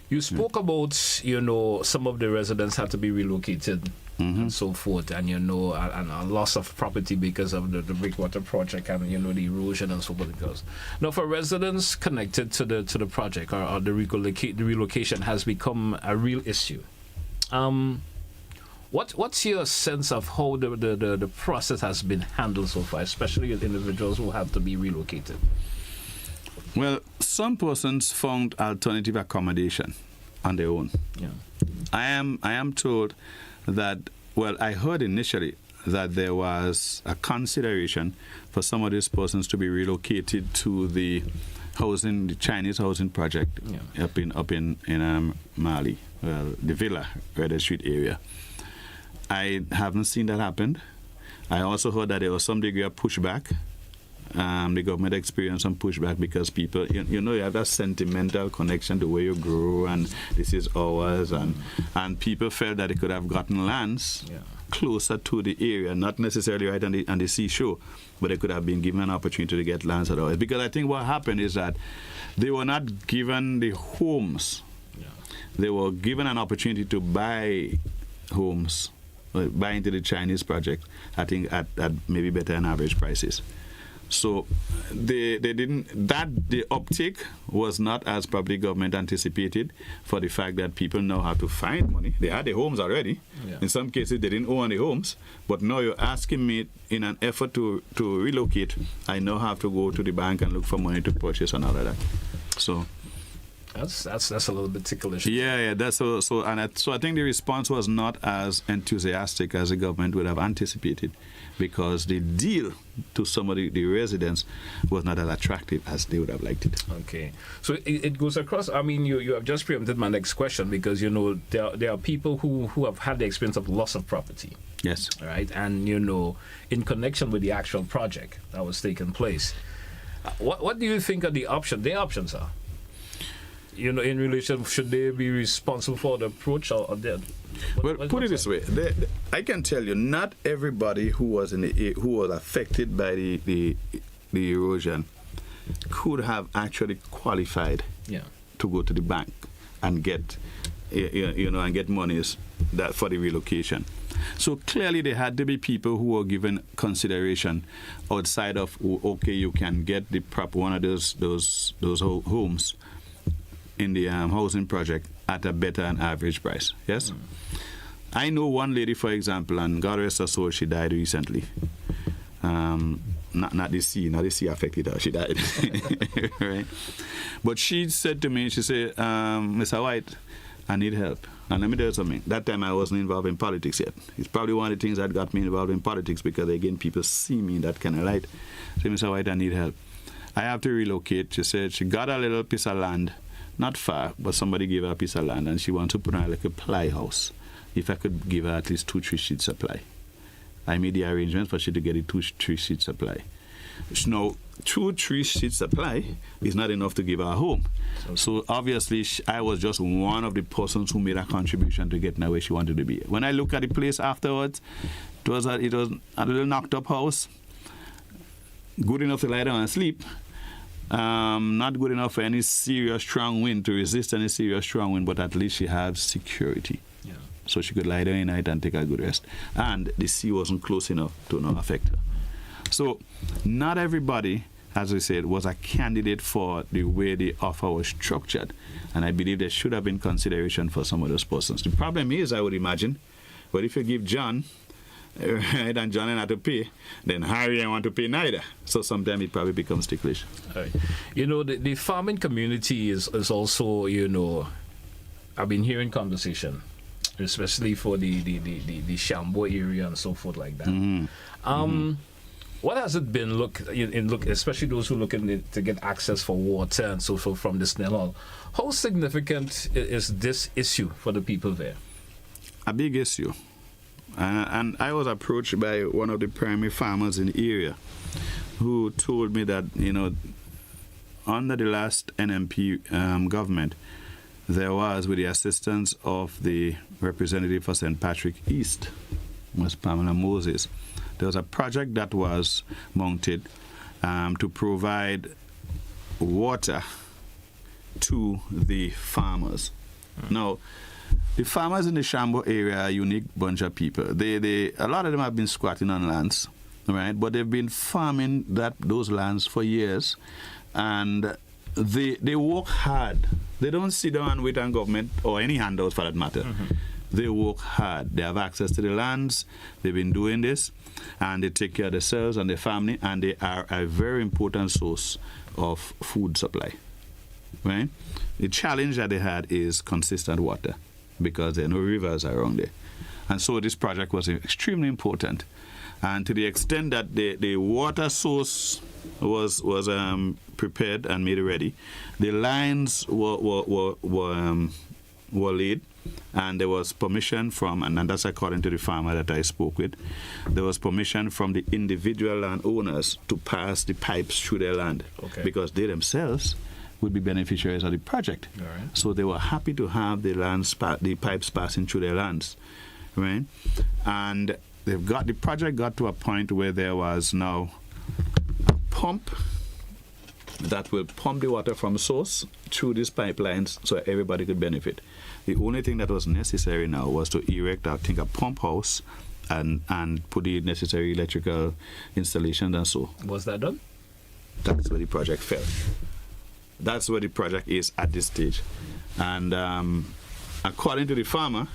You spoke about, you know, some of the residents had to be relocated and so forth, and, you know, and a loss of property because of the breakwater project and, you know, the erosion and so forth. Now, for residents connected to the project or the relocation has become a real issue. What's your sense of how the process has been handled so far, especially with individuals who have to be relocated? Well, some persons found alternative accommodation on their own. Yeah. I am told that, well, I heard initially that there was a consideration for some of these persons to be relocated to the Chinese housing project up in Mali, the Villa, Red Street area. I haven't seen that happen. I also heard that there was some degree of pushback. The government experienced some pushback because people, you know, you have that sentimental connection to where you grew and this is ours, and people felt that they could have gotten lands closer to the area, not necessarily right on the seashore, but they could have been given an opportunity to get lands at all. Because I think what happened is that they were not given the homes. They were given an opportunity to buy homes, buy into the Chinese project, I think at maybe better than average prices. So they didn't, the uptake was not as probably government anticipated, for the fact that people now have to find money. They had the homes already. In some cases they didn't own the homes, but now you're asking me, in an effort to relocate, I now have to go to the bank and look for money to purchase and all of that. So that's a little bit ticklish. Yeah. So I think the response was not as enthusiastic as the government would have anticipated, because the deal to some of the residents was not as attractive as they would have liked it. Okay, so it goes across. I mean, you have just preempted my next question, because, you know, there are people who have had the experience of loss of property. Yes. Right, and, you know, in connection with the actual project that was taking place, what do you think are the options are? You know, in relation, should they be responsible for the approach or dead? Put it this way: I can tell you, not everybody who was affected by the the erosion could have actually qualified to go to the bank and get, and get monies that for the relocation. So clearly there had to be people who were given consideration outside of, okay, you can get the one of those homes in the housing project at a better and average price. Yes? I know one lady, for example, and God rest her soul, she died recently. Not the sea affected her, she died. Right? But she said to me, she said, Mr. Whyte, I need help. And let me tell you something. That time I wasn't involved in politics yet. It's probably one of the things that got me involved in politics because, again, people see me in that kind of light. Say, Mr. Whyte, I need help. I have to relocate. She said she got a little piece of land, not far, but somebody gave her a piece of land, and she wants to put on like a ply house. If I could give her at least 2-3 sheets of ply. I made the arrangements for she to get a 2-3 sheets of ply. Now, 2-3 sheets of ply is not enough to give her a home. So obviously, I was just one of the persons who made a contribution to getting her where she wanted to be. When I look at the place afterwards, it was a little knocked up house, good enough to lie down and sleep. Not good enough for any serious strong wind to resist any serious strong wind, but at least she has security. Yeah. So she could lie down at night and take a good rest. And the sea wasn't close enough to not affect her. So not everybody, as I said, was a candidate for the way the offer was structured. And I believe there should have been consideration for some of those persons. The problem is, I would imagine, but if you give John, right, and John ain't have to pay, then Harry ain't want to pay neither. So sometimes it probably becomes ticklish. Right. The farming community is also, I've been hearing conversation, especially for the Shambo area and so forth like that. What has it been, especially those who are looking to get access for water and so forth from the Snell Hall? How significant is this issue for the people there? A big issue. And I was approached by one of the primary farmers in the area who told me that, under the last NMP government, there was, with the assistance of the representative for St. Patrick East, Ms. Pamela Moses, there was a project that was mounted to provide water to the farmers. Now, the farmers in the Shambo area are a unique bunch of people. A lot of them have been squatting on lands, right? But they've been farming those lands for years, and they work hard. They don't sit down and wait on government or any handouts for that matter. They work hard. They have access to the lands. They've been doing this, and they take care of themselves and their family, and they are a very important source of food supply, right? The challenge that they had is consistent water, because there are no rivers around there. And so this project was extremely important. And to the extent that the water source was prepared and made ready, the lines were laid, and there was permission from, and that's according to the farmer that I spoke with, there was permission from the individual landowners to pass the pipes through their land, because they themselves would be beneficiaries of the project. Right. So they were happy to have the pipes passing through their lands, right? And the project got to a point where there was now a pump that will pump the water from source through these pipelines so everybody could benefit. The only thing that was necessary now was to erect, I think, a pump house and put the necessary electrical installations and so. Was that done? That's where the project fell. That's where the project is at this stage. And according to the farmer,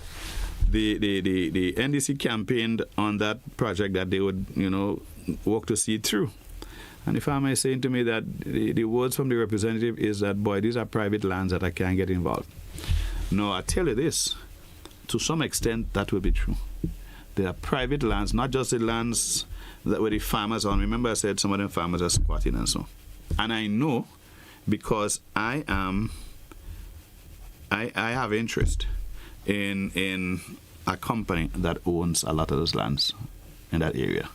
the NDC campaigned on that project that they would, work to see it through. And the farmer is saying to me that the words from the representative is that, boy, these are private lands that I can't get involved. No, I tell you this, to some extent that will be true. There are private lands, not just the lands that where the farmers are. Remember I said some of them farmers are squatting and so. And I know, because I have interest in a company that owns a lot of those lands in that area.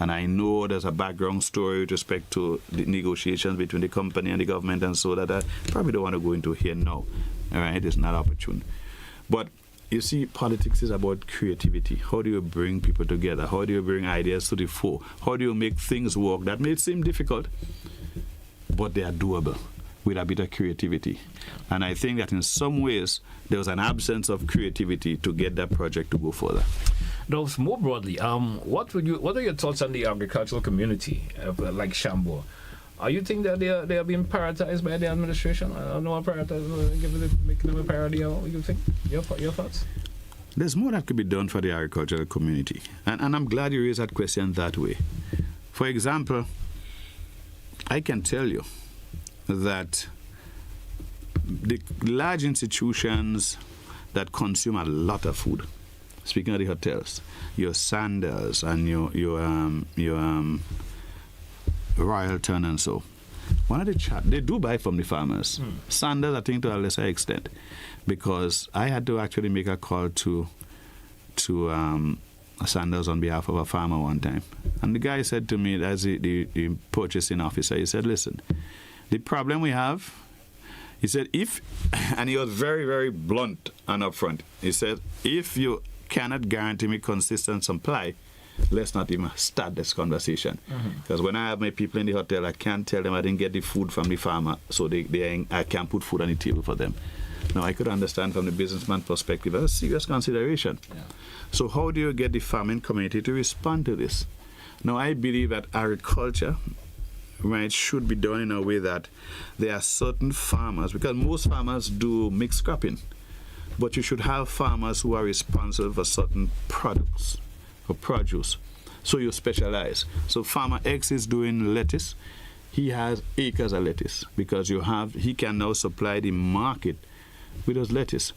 And I know there's a background story with respect to the negotiations between the company and the government and so that I probably don't want to go into here now. All right, it's not opportune. But you see, politics is about creativity. How do you bring people together? How do you bring ideas to the fore? How do you make things work? That may seem difficult, but they are doable with a bit of creativity. And I think that in some ways, there was an absence of creativity to get that project to go further. Now, more broadly, what are your thoughts on the agricultural community, like Shambo? Are you think that they are being prioritized by the administration? I don't know what make them a priority. What do you think? Your thoughts? There's more that could be done for the agricultural community. And I'm glad you raised that question that way. For example, I can tell you that the large institutions that consume a lot of food, speaking of the hotels, your Sanders and your Royalton and so, one of the they do buy from the farmers. Sanders, I think, to a lesser extent, because I had to actually make a call to Sanders on behalf of a farmer one time, and the guy said to me, as the purchasing officer, he said, "Listen, the problem we have," he said, and he was very, very blunt and upfront. He said, "If you cannot guarantee me consistent supply, let's not even start this conversation." Because when I have my people in the hotel, I can't tell them I didn't get the food from the farmer, so I can't put food on the table for them. Now, I could understand from the businessman perspective, that's a serious consideration. Yeah. So how do you get the farming community to respond to this? Now, I believe that agriculture, right, should be done in a way that there are certain farmers, because most farmers do mixed cropping, but you should have farmers who are responsible for certain products or produce. So you specialize. So farmer X is doing lettuce. He has acres of lettuce because he can now supply the market with those lettuce,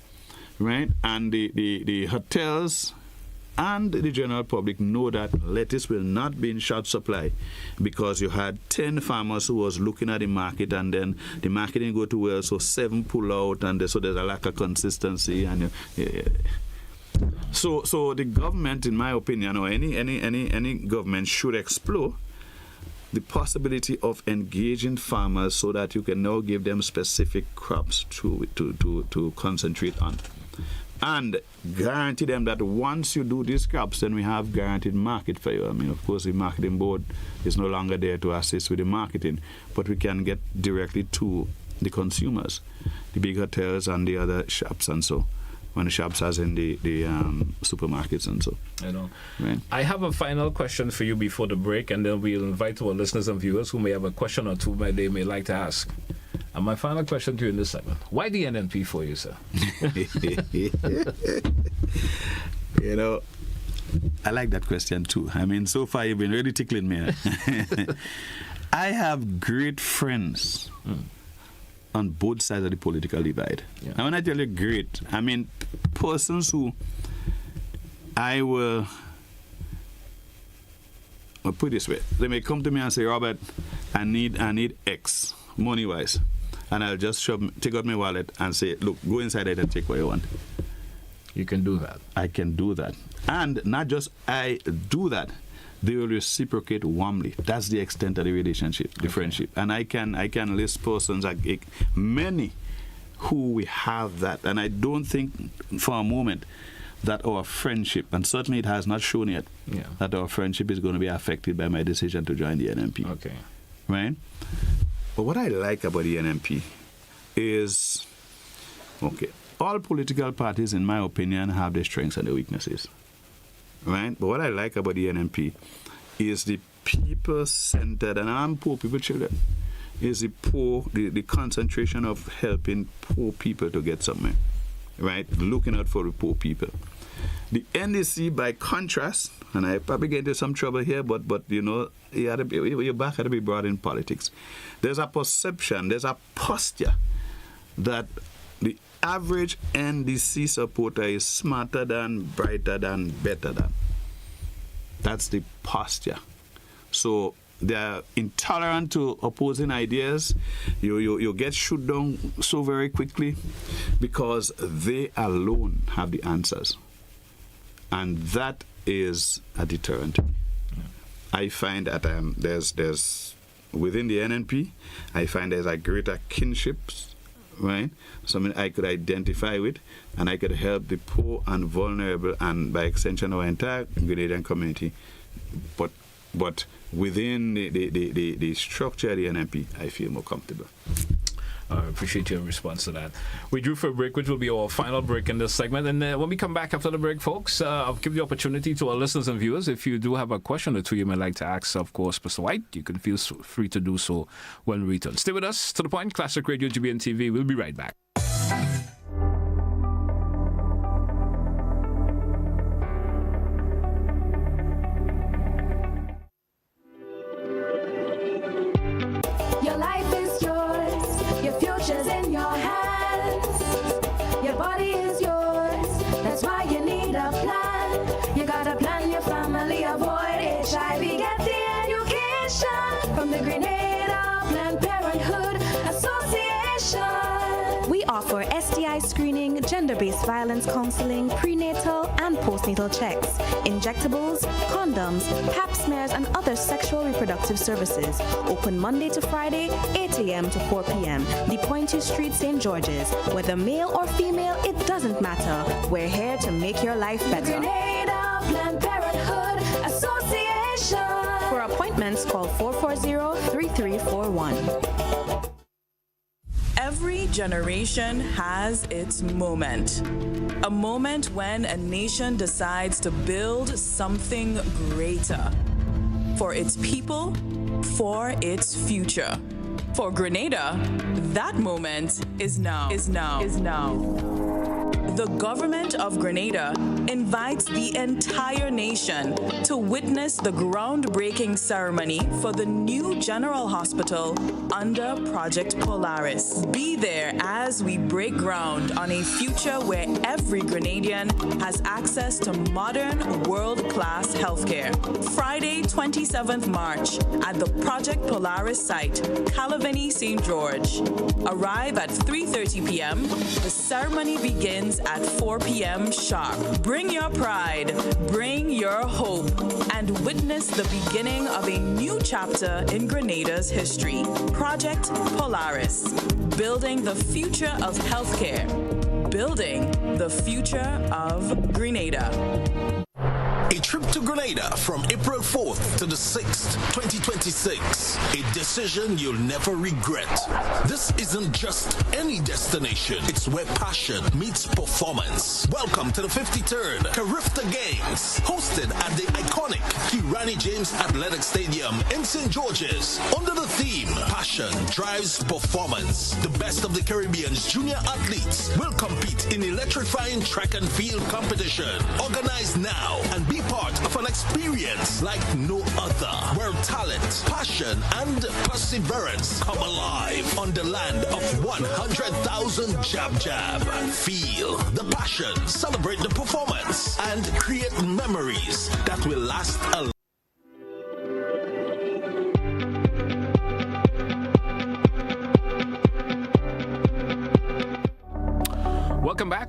right? And the hotels and the general public know that lettuce will not be in short supply because you had 10 farmers who was looking at the market, and then the market didn't go too well, so 7 pull out, and so there's a lack of consistency. And so the government, in my opinion, or any government should explore the possibility of engaging farmers so that you can now give them specific crops to concentrate on, and guarantee them that once you do these crops, then we have guaranteed market for you. I mean, of course, the marketing board is no longer there to assist with the marketing, but we can get directly to the consumers, the big hotels and the other shops and so. When the shops as in the supermarkets and so. I know. Right. I have a final question for you before the break, and then we'll invite our listeners and viewers who may have a question or two they may like to ask. And my final question to you in this segment: why the NNP for you, sir? You know, I like that question too. I mean, so far you've been really tickling me. I have great friends on both sides of the political divide. Yeah. And when I tell you great, I mean persons who I will put it this way. They may come to me and say, "Robert, I need X, money-wise." And I'll just take out my wallet and say, "Look, go inside it and take what you want." You can do that. I can do that. And not just I do that, they will reciprocate warmly. That's the extent of the relationship, the friendship. And I can list persons, like many, who we have that. And I don't think for a moment that our friendship, and certainly it has not shown yet, that our friendship is going to be affected by my decision to join the NNP. Okay. Right? But what I like about the NNP is, all political parties, in my opinion, have their strengths and their weaknesses. Right? But what I like about the NNP is the people-centered, and I'm poor people children, is the concentration of helping poor people to get somewhere. Right? Looking out for the poor people. The NDC, by contrast, and I probably get into some trouble here, but you know, your back had to be brought in politics. There's a perception, there's a posture that the average NDC supporter is smarter than, brighter than, better than. That's the posture. So they're intolerant to opposing ideas. You get shut down so very quickly because they alone have the answers. And that is a deterrent. I find that there's within the NNP, I find there's a greater kinship right? Something I could identify with, and I could help the poor and vulnerable, and by extension our entire Grenadian community. But within the structure of the NMP, I feel more comfortable. I appreciate your response to that. We drew for a break, which will be our final break in this segment. And when we come back after the break, folks, I'll give the opportunity to our listeners and viewers. If you do have a question or two you might like to ask, of course, Mr. Whyte, you can feel free to do so when we return. Stay with us. To the Point, Classic Radio, GBN TV. We'll be right back. Your life is yours, your future's in your hands. Your body is yours, that's why you need a plan. You gotta plan your family, avoid HIV, get the education from the Grenada Planned Parenthood Association. We offer STI screening, gender-based violence counseling, prenatal and postnatal checks, injectables, condoms, pap smears, and other sexual reproductive services. Open Monday to Friday, 8 a.m. to 4 p.m. The Pointy Street, St. George's. Whether male or female, it doesn't matter. We're here to make your life better. Grenada Planned Parenthood Association. For appointments, call 440-3341. Every generation has its moment. A moment when a nation decides to build something greater. For its people, for its future. For Grenada, that moment is now. The government of Grenada invites the entire nation to witness the groundbreaking ceremony for the new General Hospital under Project Polaris. Be there as we break ground on a future where every Grenadian has access to modern, world-class healthcare. Friday, 27th March, at the Project Polaris site, Calavani, St. George. Arrive at 3:30 p.m. The ceremony begins at 4 p.m. sharp. Bring your pride, bring your hope, and witness the beginning of a new chapter in Grenada's history. Project Polaris, building the future of healthcare, building the future of Grenada. A trip to Grenada from April 4th to the 6th, 2026. A decision you'll never regret. This isn't just any destination. It's where passion meets performance. Welcome to the 53rd Carifta Games, hosted at the iconic Kirani James Athletic Stadium in St. George's. Under the theme, Passion Drives Performance. The best of the Caribbean's junior athletes will compete in electrifying track and field competition. Organize now and be part of an experience like no other, where talent, passion, and perseverance come alive on the land of 100,000 jab. Feel the passion, celebrate the performance, and create memories that will last a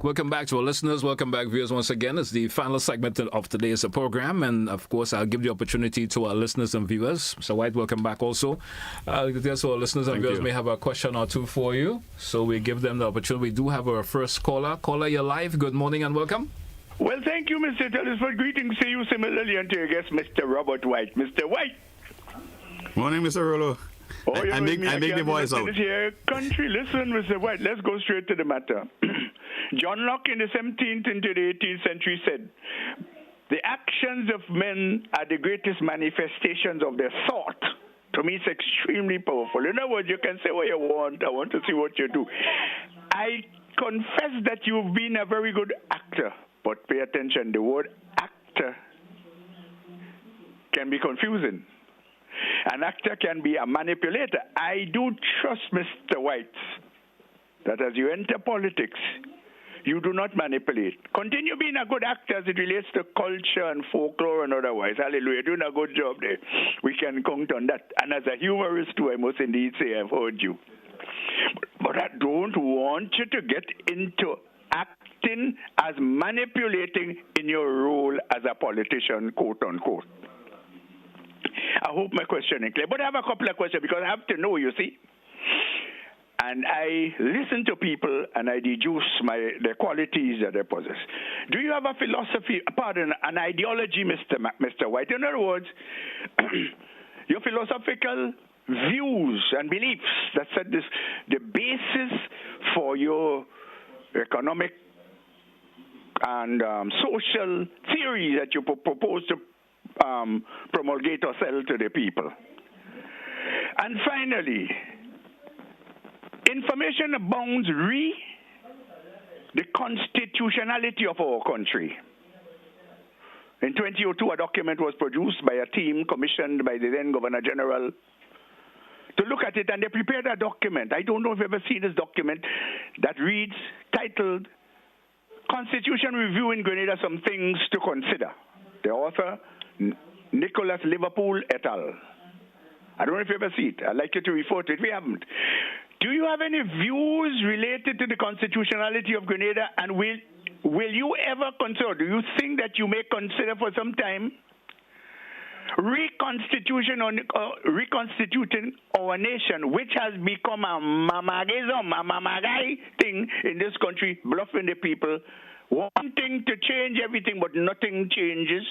Welcome back to our listeners. Welcome back, viewers, once again. It's the final segment of today's program. And, of course, I'll give the opportunity to our listeners and viewers. So, Whyte, welcome back also. So our listeners and viewers may have a question or two for you. So we give them the opportunity. We do have our first caller. Caller, you're live. Good morning and welcome. Well, thank you, Mr. Telesford. Greetings to you similarly and to your guest, Mr. Robert Whyte. Mr. Whyte. Morning, Mr. Rollo. Oh, I make the voice out. Here. Country, listen, Mr. Whyte, let's go straight to the matter. John Locke in the 17th into the 18th century said, the actions of men are the greatest manifestations of their thought. To me, it's extremely powerful. In other words, you can say what you want. I want to see what you do. I confess that you've been a very good actor, but pay attention. The word actor can be confusing. An actor can be a manipulator. I do trust Mr. Whyte that as you enter politics, you do not manipulate. Continue being a good actor as it relates to culture and folklore and otherwise. Hallelujah. Doing a good job there. We can count on that. And as a humorist too, I must indeed say I've heard you. But I don't want you to get into acting as manipulating in your role as a politician, quote unquote. I hope my question is clear. But I have a couple of questions because I have to know, you see. and I listen to people and I deduce the qualities that they possess. Do you have a philosophy, an ideology, Mr. Whyte? In other words, your philosophical views and beliefs that set the basis for your economic and social theory that you propose to promulgate or sell to the people. And finally, information abounds the constitutionality of our country. In 2002, a document was produced by a team commissioned by the then Governor General to look at it, and they prepared a document. I don't know if you've ever seen this document that reads, titled, Constitution Review in Grenada, Some Things to Consider. The author, Nicholas Liverpool et al. I don't know if you ever see it. I'd like you to refer to it if you haven't. Do you have any views related to the constitutionality of Grenada, and will you ever consider, do you think that you may consider for some time reconstituting our nation, which has become a mamagai thing in this country, bluffing the people, wanting to change everything but nothing changes?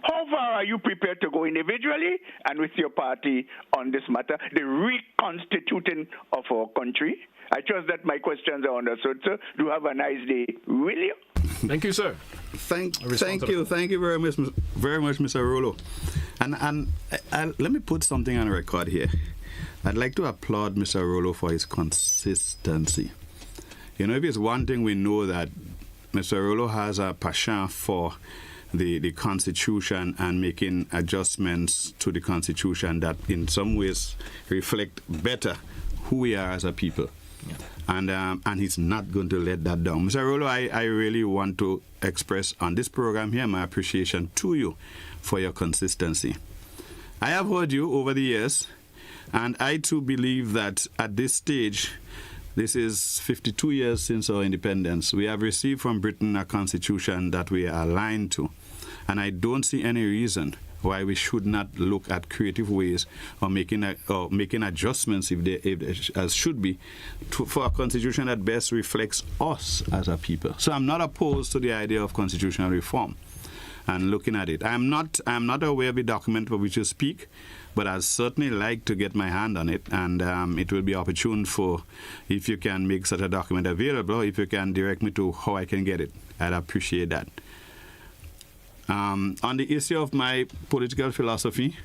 How far are you prepared to go individually and with your party on this matter, the reconstituting of our country? I trust that my questions are understood, sir. Do have a nice day. Will you? Thank you, sir. Thank you very much, Mr. Rolo. And let me put something on record here. I'd like to applaud Mr. Rolo for his consistency. You know, if it's one thing we know that Mr. Rolo has a passion for the Constitution and making adjustments to the Constitution that in some ways reflect better who we are as a people. Yeah. And he's not going to let that down. Mr. Rolo, I really want to express on this program here my appreciation to you for your consistency. I have heard you over the years, and I too believe that at this stage, this is 52 years since our independence, we have received from Britain a constitution that we are aligned to. And I don't see any reason why we should not look at creative ways or making adjustments as should be for a constitution that best reflects us as a people. So I'm not opposed to the idea of constitutional reform and looking at it. I'm not aware of the document for which you speak, but I'd certainly like to get my hand on it, and it will be opportune for, if you can make such a document available, if you can direct me to how I can get it. I'd appreciate that. On the issue of my political philosophy,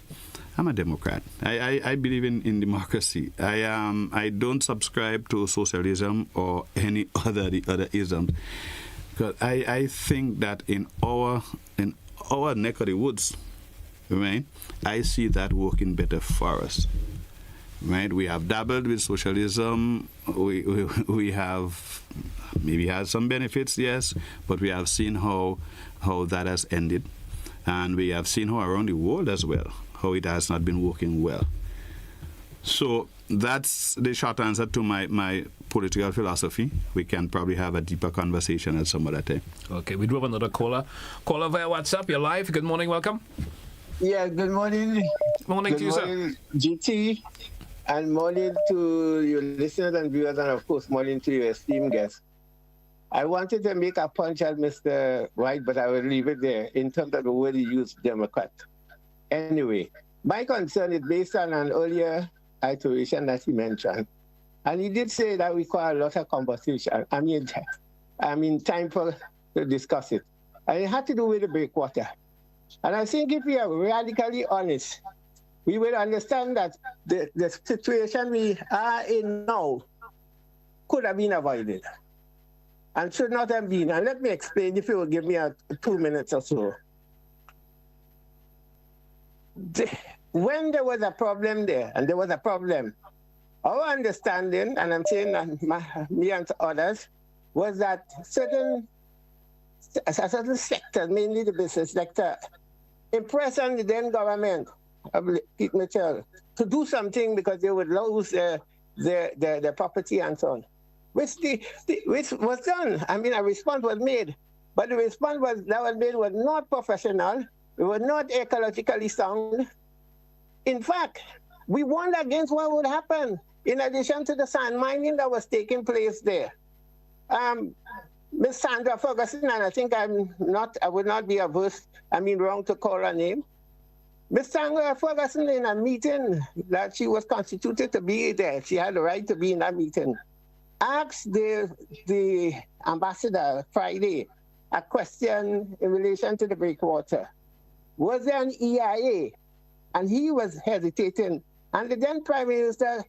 I'm a Democrat. I believe in democracy. I don't subscribe to socialism or any other isms, because I think that in our neck of the woods, right, I see that working better for us. Right, we have dabbled with socialism. We have maybe had some benefits, yes, but we have seen how that has ended, and we have seen how around the world as well, how it has not been working well. So that's the short answer to my political philosophy. We can probably have a deeper conversation at some other time. Okay, we do have another caller. Caller via WhatsApp. You're live. Good morning. Welcome. Yeah, good morning. Morning to you, sir. GT, and morning to your listeners and viewers, and of course, morning to your esteemed guests. I wanted to make a punch at Mr. Whyte, but I will leave it there in terms of the word he used, Democrat. Anyway, my concern is based on an earlier iteration that he mentioned. And he did say that we require a lot of conversation. I mean, time to discuss it. And it had to do with the breakwater. And I think if we are radically honest, we will understand that the situation we are in now could have been avoided and should not have been. And let me explain, if you will give me 2 minutes or so. When there was a problem there, and there was a problem, our understanding, and I'm saying that me and others, was that certain sectors, mainly the business sector, impressed on the then government of Pete Mitchell to do something because they would lose their property and so on. Which was done. I mean, a response was made, but the response that was made was not professional. It was not ecologically sound. In fact, we warned against what would happen in addition to the sand mining that was taking place there. Miss Sandra Ferguson, and I think I would not be wrong to call her name. Miss Sandra Ferguson, in a meeting that she was constituted to be there, she had the right to be in that meeting, asked the ambassador Friday a question in relation to the breakwater. Was there an EIA? And he was hesitating. And the then Prime Minister,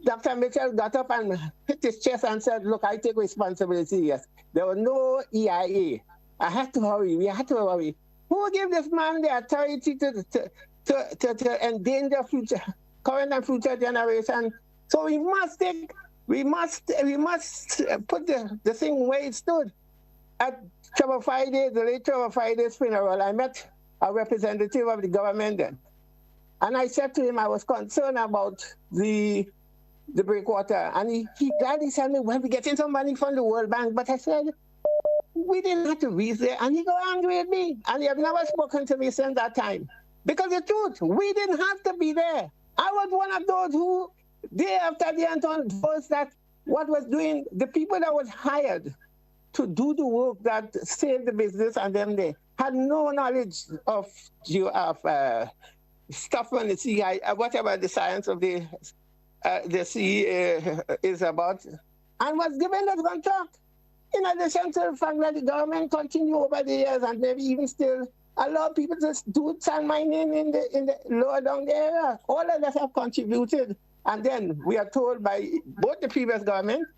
Dr. Mitchell, got up and hit his chest and said, look, I take responsibility, yes. There was no EIA. I had to hurry. We had to hurry. Who gave this man the authority to endanger current and future generation? So we must put the thing where it stood. At Trevor Friday's, the late Trevor Friday's funeral, I met a representative of the government then. And I said to him I was concerned about the breakwater. And he gladly said me, well, we're getting some money from the World Bank. But I said, we didn't have to reach there. And he got angry at me. And he has never spoken to me since that time. Because the truth, we didn't have to be there. I was one of those who, day after day, was that what was doing, the people that was hired to do the work that saved the business, and them they had no knowledge of stuff on the sea, whatever the science of the sea is about, and was given that contract. In addition to the fact that the government continued over the years and maybe even still allow people to do sand mining in the lower down the area. All of us have contributed. And then we are told by both the previous government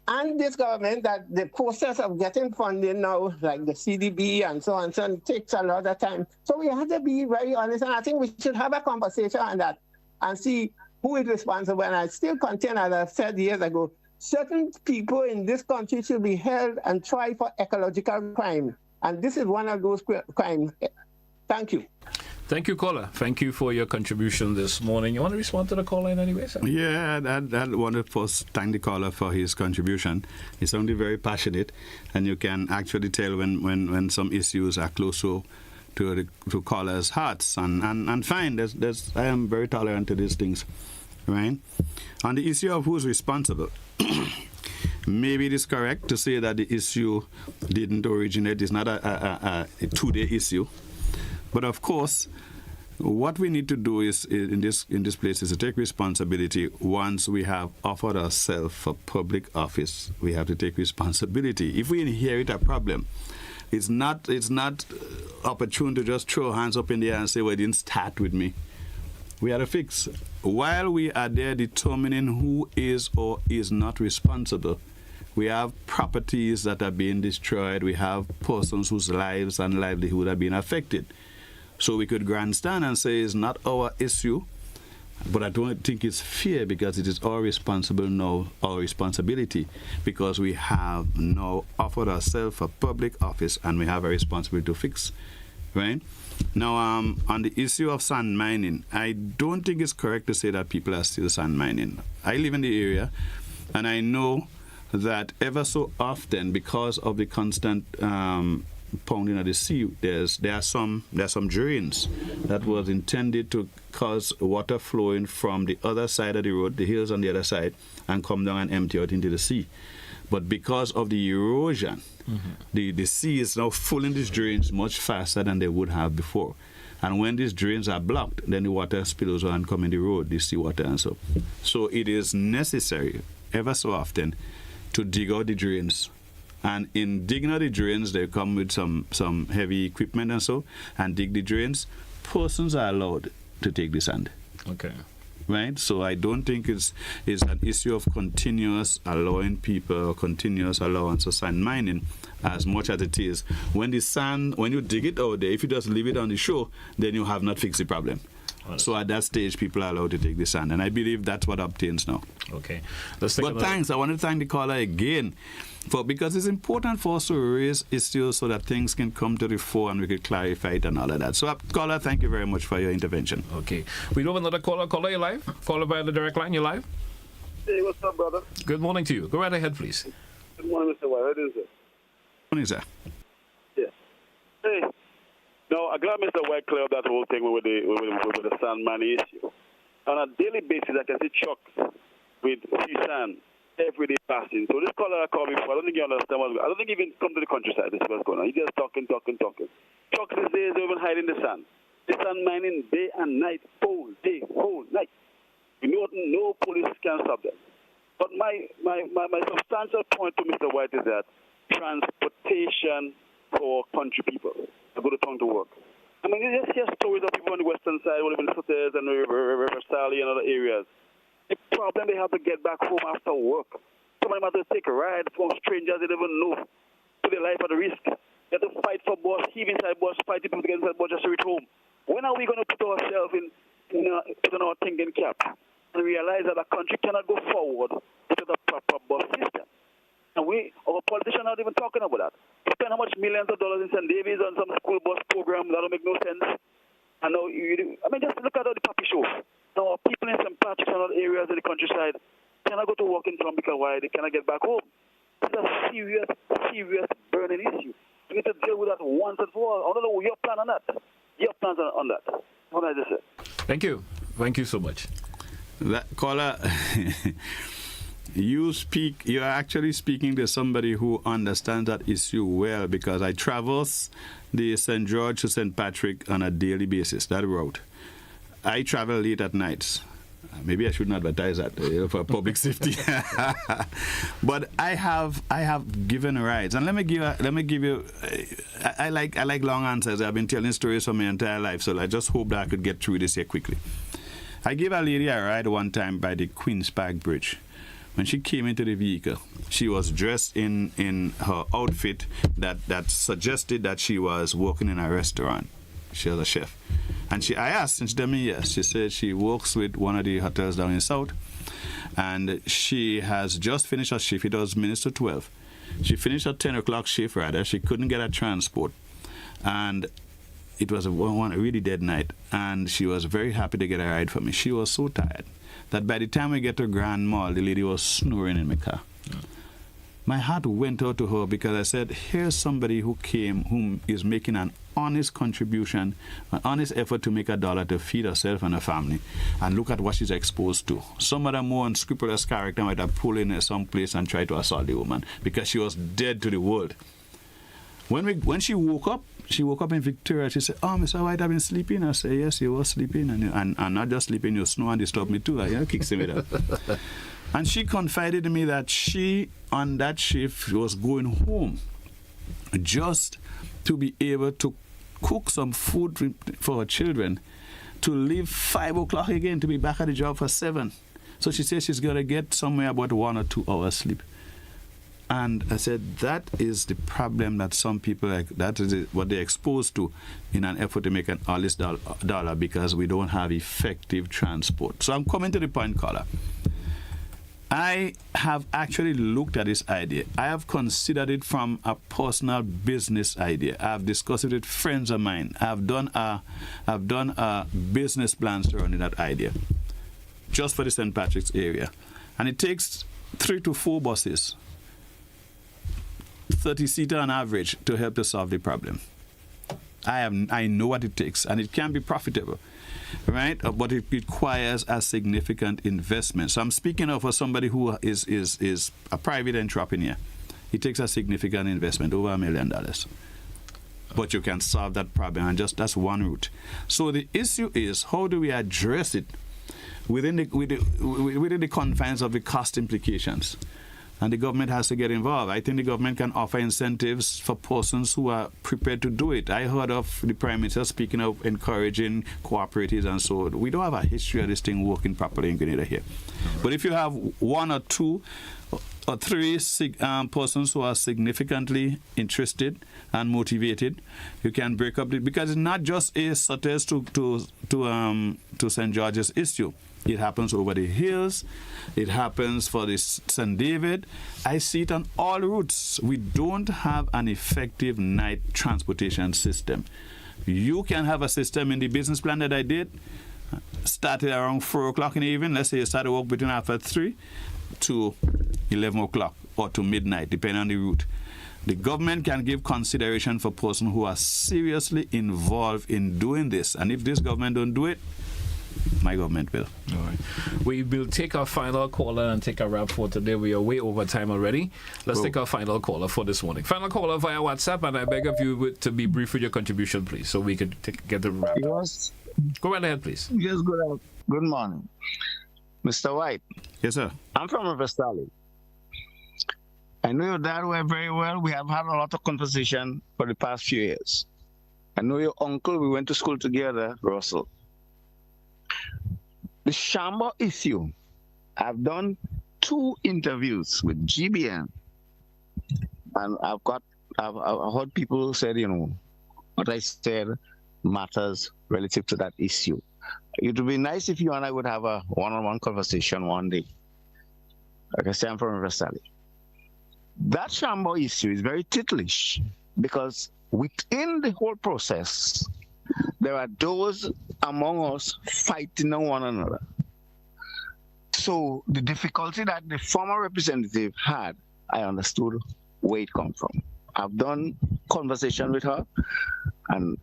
and this government that the process of getting funding now, like the CDB and so on, takes a lot of time. So we have to be very honest, and I think we should have a conversation on that and see who is responsible. And I still contend, as I said years ago, certain people in this country should be held and tried for ecological crime. And this is one of those crimes. Thank you. Thank you, caller. Thank you for your contribution this morning. You want to respond to the caller in any way, sir? Yeah, I want to first thank the caller for his contribution. He sounded very passionate, and you can actually tell when some issues are close to callers' hearts. And fine, I am very tolerant to these things, right? On the issue of who's responsible, maybe it is correct to say that the issue didn't originate. It's not a two-day issue. But of course, what we need to do is in this place is to take responsibility. Once we have offered ourselves for public office, we have to take responsibility. If we inherit a problem, it's not opportune to just throw hands up in the air and say, well, it didn't start with me. We have to fix. While we are there determining who is or is not responsible, we have properties that are being destroyed. We have persons whose lives and livelihood are being affected. So we could grandstand and say it's not our issue, but I don't think it's fair because it is our responsibility, because we have now offered ourselves for public office and we have a responsibility to fix, right? Now, on the issue of sand mining, I don't think it's correct to say that people are still sand mining. I live in the area, and I know that ever so often, because of the constant pounding of the sea, there are some drains that was intended to cause water flowing from the other side of the road, the hills on the other side, and come down and empty out into the sea. But because of the erosion, the sea is now filling these drains much faster than they would have before. And when these drains are blocked, then the water spills on and come in the road, the seawater and so. So it is necessary, ever so often, to dig out the drains. And in digging out the drains, they come with some heavy equipment and so, and dig the drains. Persons are allowed to take the sand. Okay. Right? So I don't think it's an issue of continuous allowing people or continuous allowance of sand mining as much as it is. When the sand, when you dig it out there, if you just leave it on the shore, then you have not fixed the problem. So at that stage, people are allowed to take the sand, and I believe that's what obtains now. Okay. But thanks. I want to thank the caller again, because it's important for us to raise issues so that things can come to the fore and we can clarify it and all of that. So, caller, thank you very much for your intervention. Okay. We do have another caller. Caller, you live? Caller via the direct line, you live? Hey, what's up, brother? Good morning to you. Go right ahead, please. Good morning, Mr. Whyte. How is it? Good morning, sir. Yeah. Hey. No, I'm glad Mr. Whyte cleared up that whole thing with the sand mining issue. On a daily basis, I can see trucks with CSAN every day passing. So this caller called me before, I don't think you understand I don't think he even come to the countryside. This is what's going on. He just talking. Trucks these days are even hiding the sand. The sand mining day and night, whole day, whole night. You know, no police can stop them. But my substantial point to Mr. Whyte is that transportation for country people to go to town to work. I mean, you just hear stories of people on the western side who live in Sutton and River Sally and other areas. The problem, they have to get back home after work. Somebody have to take a ride from strangers they don't even know. Put their life at risk. They have to fight for bus, heave inside bus, fight people to get inside bus just to reach home. When are we going to put ourselves put on our thinking cap and realize that a country cannot go forward without a proper bus system? And our politicians are not even talking about that. We spend how much millions of dollars in St. David's on some school bus program that don't make no sense. And now, just look at all the puppy shows. Now, people in St. Patrick's and other areas in the countryside cannot go to work in town because why? They cannot get back home. It's a serious, serious burning issue. We need to deal with that once and for all. I don't know your plan on that. Your plans on that. What I just said. Thank you. Thank you so much. That caller, you're actually speaking to somebody who understands that issue well, because I travel the St. George to St. Patrick on a daily basis, that route. I travel late at nights. Maybe I shouldn't advertise that for public safety. But I have given rides, and let me give you. I like long answers. I've been telling stories for my entire life, so I just hope that I could get through this here quickly. I gave a lady a ride one time by the Queen's Park Bridge. When she came into the vehicle, she was dressed in her outfit that suggested that she was working in a restaurant. She was a chef. And I asked, and she told me yes. She said she works with one of the hotels down in South, and she has just finished her shift. It was minutes to 12. She finished her 10 o'clock shift, rather. She couldn't get a transport. And it was a really dead night, and she was very happy to get a ride for me. She was so tired that by the time we get to Grand Mall, the lady was snoring in my car. Yeah. My heart went out to her because I said, here's somebody who is making an honest contribution, an honest effort to make $1 to feed herself and her family, and look at what she's exposed to. Some other more unscrupulous character might have pulled in some place and tried to assault the woman because she was dead to the world. When she woke up in Victoria. She said, "Oh, Mr. Whyte, I've been sleeping." I said, "Yes, you were sleeping, and not just sleeping, you snore and disturb me too." Kicks me that. And she confided to me that she, on that shift, was going home just to be able to cook some food for her children, to leave 5 o'clock again, to be back at the job for 7. So she says she's going to get somewhere about 1 or 2 hours sleep. And I said, that is the problem that some people, that is what they're exposed to in an effort to make an honest dollar, because we don't have effective transport. So I'm coming to the point, caller. I have actually looked at this idea. I have considered it from a personal business idea. I've discussed it with friends of mine. I've done a business plan surrounding that idea, just for the St. Patrick's area. And it takes 3 to 4 buses, 30-seater on average, to help to solve the problem. I know what it takes, and it can be profitable, right? But it requires a significant investment. So I'm speaking of for somebody who is a private entrepreneur. It takes a significant investment, over $1 million. But you can solve that problem, and that's one route. So the issue is, how do we address it within the confines of the cost implications? And the government has to get involved. I think the government can offer incentives for persons who are prepared to do it. I heard of the Prime Minister speaking of encouraging cooperatives and so on. We don't have a history of this thing working properly in Grenada here. But if you have 1 or 2 or 3 persons who are significantly interested and motivated, you can break up because it's not just a Sutters to St. George's issue. It happens over the hills. It happens for the St. David. I see it on all routes. We don't have an effective night transportation system. You can have a system in the business plan that I did, started around 4 o'clock in the evening. Let's say you started work between after 3 to 11 o'clock or to midnight, depending on the route. The government can give consideration for persons who are seriously involved in doing this. And if this government don't do it, my government will. All right. We will take our final caller and take a wrap for today. We are way over time already. Let's take our final caller for this morning. Final caller via WhatsApp, and I beg of you to be brief with your contribution, please, so we can get the wrap. Yes. Go right ahead, please. Yes, good morning. Mr. Whyte. Yes, sir. I'm from River Valley. I know your dad very well. We have had a lot of conversation for the past few years. I know your uncle. We went to school together, Russell. The Shamba issue. I've done 2 interviews with GBN, and I've heard people say, what I said matters relative to that issue. It would be nice if you and I would have a one-on-one conversation one day. Like I say, I'm from River Valley. That Shamba issue is very ticklish because within the whole process, there are those among us fighting on one another. So the difficulty that the former representative had, I understood where it comes from. I've done conversation with her, and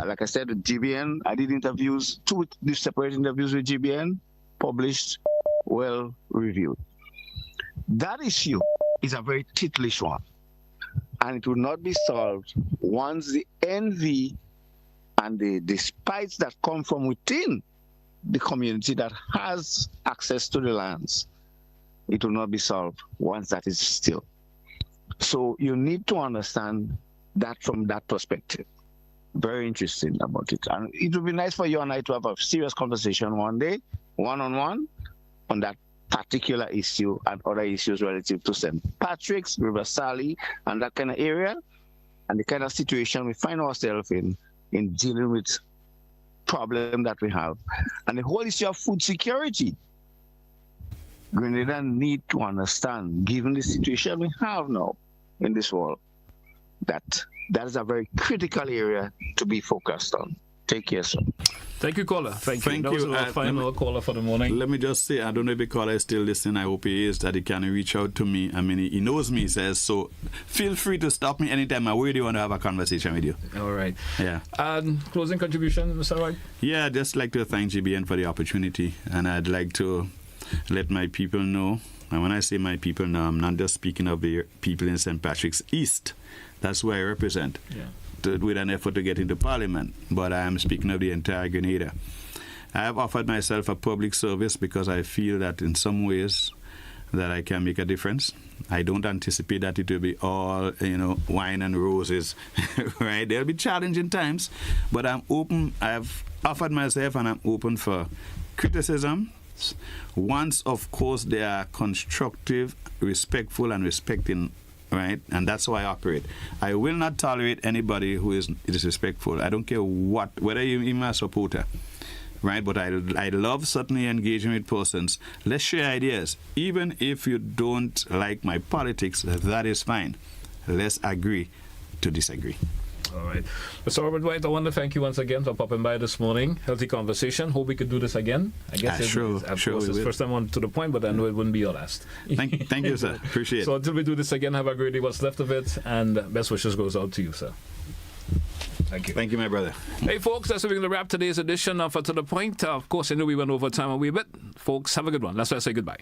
like I said, with GBN, I did interviews, 2 separate interviews with GBN, published, well reviewed. That issue is a very ticklish one, and it will not be solved once the envy and the spites that come from within the community that has access to the lands, it will not be solved once that is still. So you need to understand that from that perspective. Very interesting about it. And it would be nice for you and I to have a serious conversation one day, one-on-one, on that particular issue and other issues relative to St. Patrick's, River Sally, and that kind of area, and the kind of situation we find ourselves in dealing with problem that we have. And the whole issue of food security. Grenada need to understand, given the situation we have now in this world, that is a very critical area to be focused on. Take care, sir. Thank you, caller. Thank you. That was our final caller for the morning. Let me just say, I don't know if the caller is still listening. I hope he is, that he can reach out to me. I mean, he knows me, he says, so feel free to stop me anytime. I really want to have a conversation with you. All right. Yeah. Closing contribution, Mr. Whyte? Yeah, I'd just like to thank GBN for the opportunity, and I'd like to let my people know, and when I say my people now, I'm not just speaking of the people in St. Patrick's East. That's where I represent. Yeah. With an effort to get into Parliament, but I am speaking of the entire Grenada. I have offered myself a public service because I feel that in some ways that I can make a difference. I don't anticipate that it will be all, wine and roses, right? There'll be challenging times, but I'm open. I've offered myself, and I'm open for criticism. Once, of course, they are constructive, respectful, and respecting. Right, and that's how I operate. I will not tolerate anybody who is disrespectful. I don't care whether you're even a supporter, right? But I love certainly engaging with persons. Let's share ideas. Even if you don't like my politics, that is fine. Let's agree to disagree. All right. Mr. Robert Whyte, I want to thank you once again for popping by this morning. Healthy conversation. Hope we could do this again. I guess it's first time on To The Point, but I know it wouldn't be your last. Thank you, sir. Appreciate it. So until we do this again, have a great day. What's left of it, and best wishes goes out to you, sir. Thank you. Thank you, my brother. Hey, folks, that's where we're going to wrap today's edition of To The Point. Of course, I know we went over time a wee bit. Folks, have a good one. That's why I say goodbye.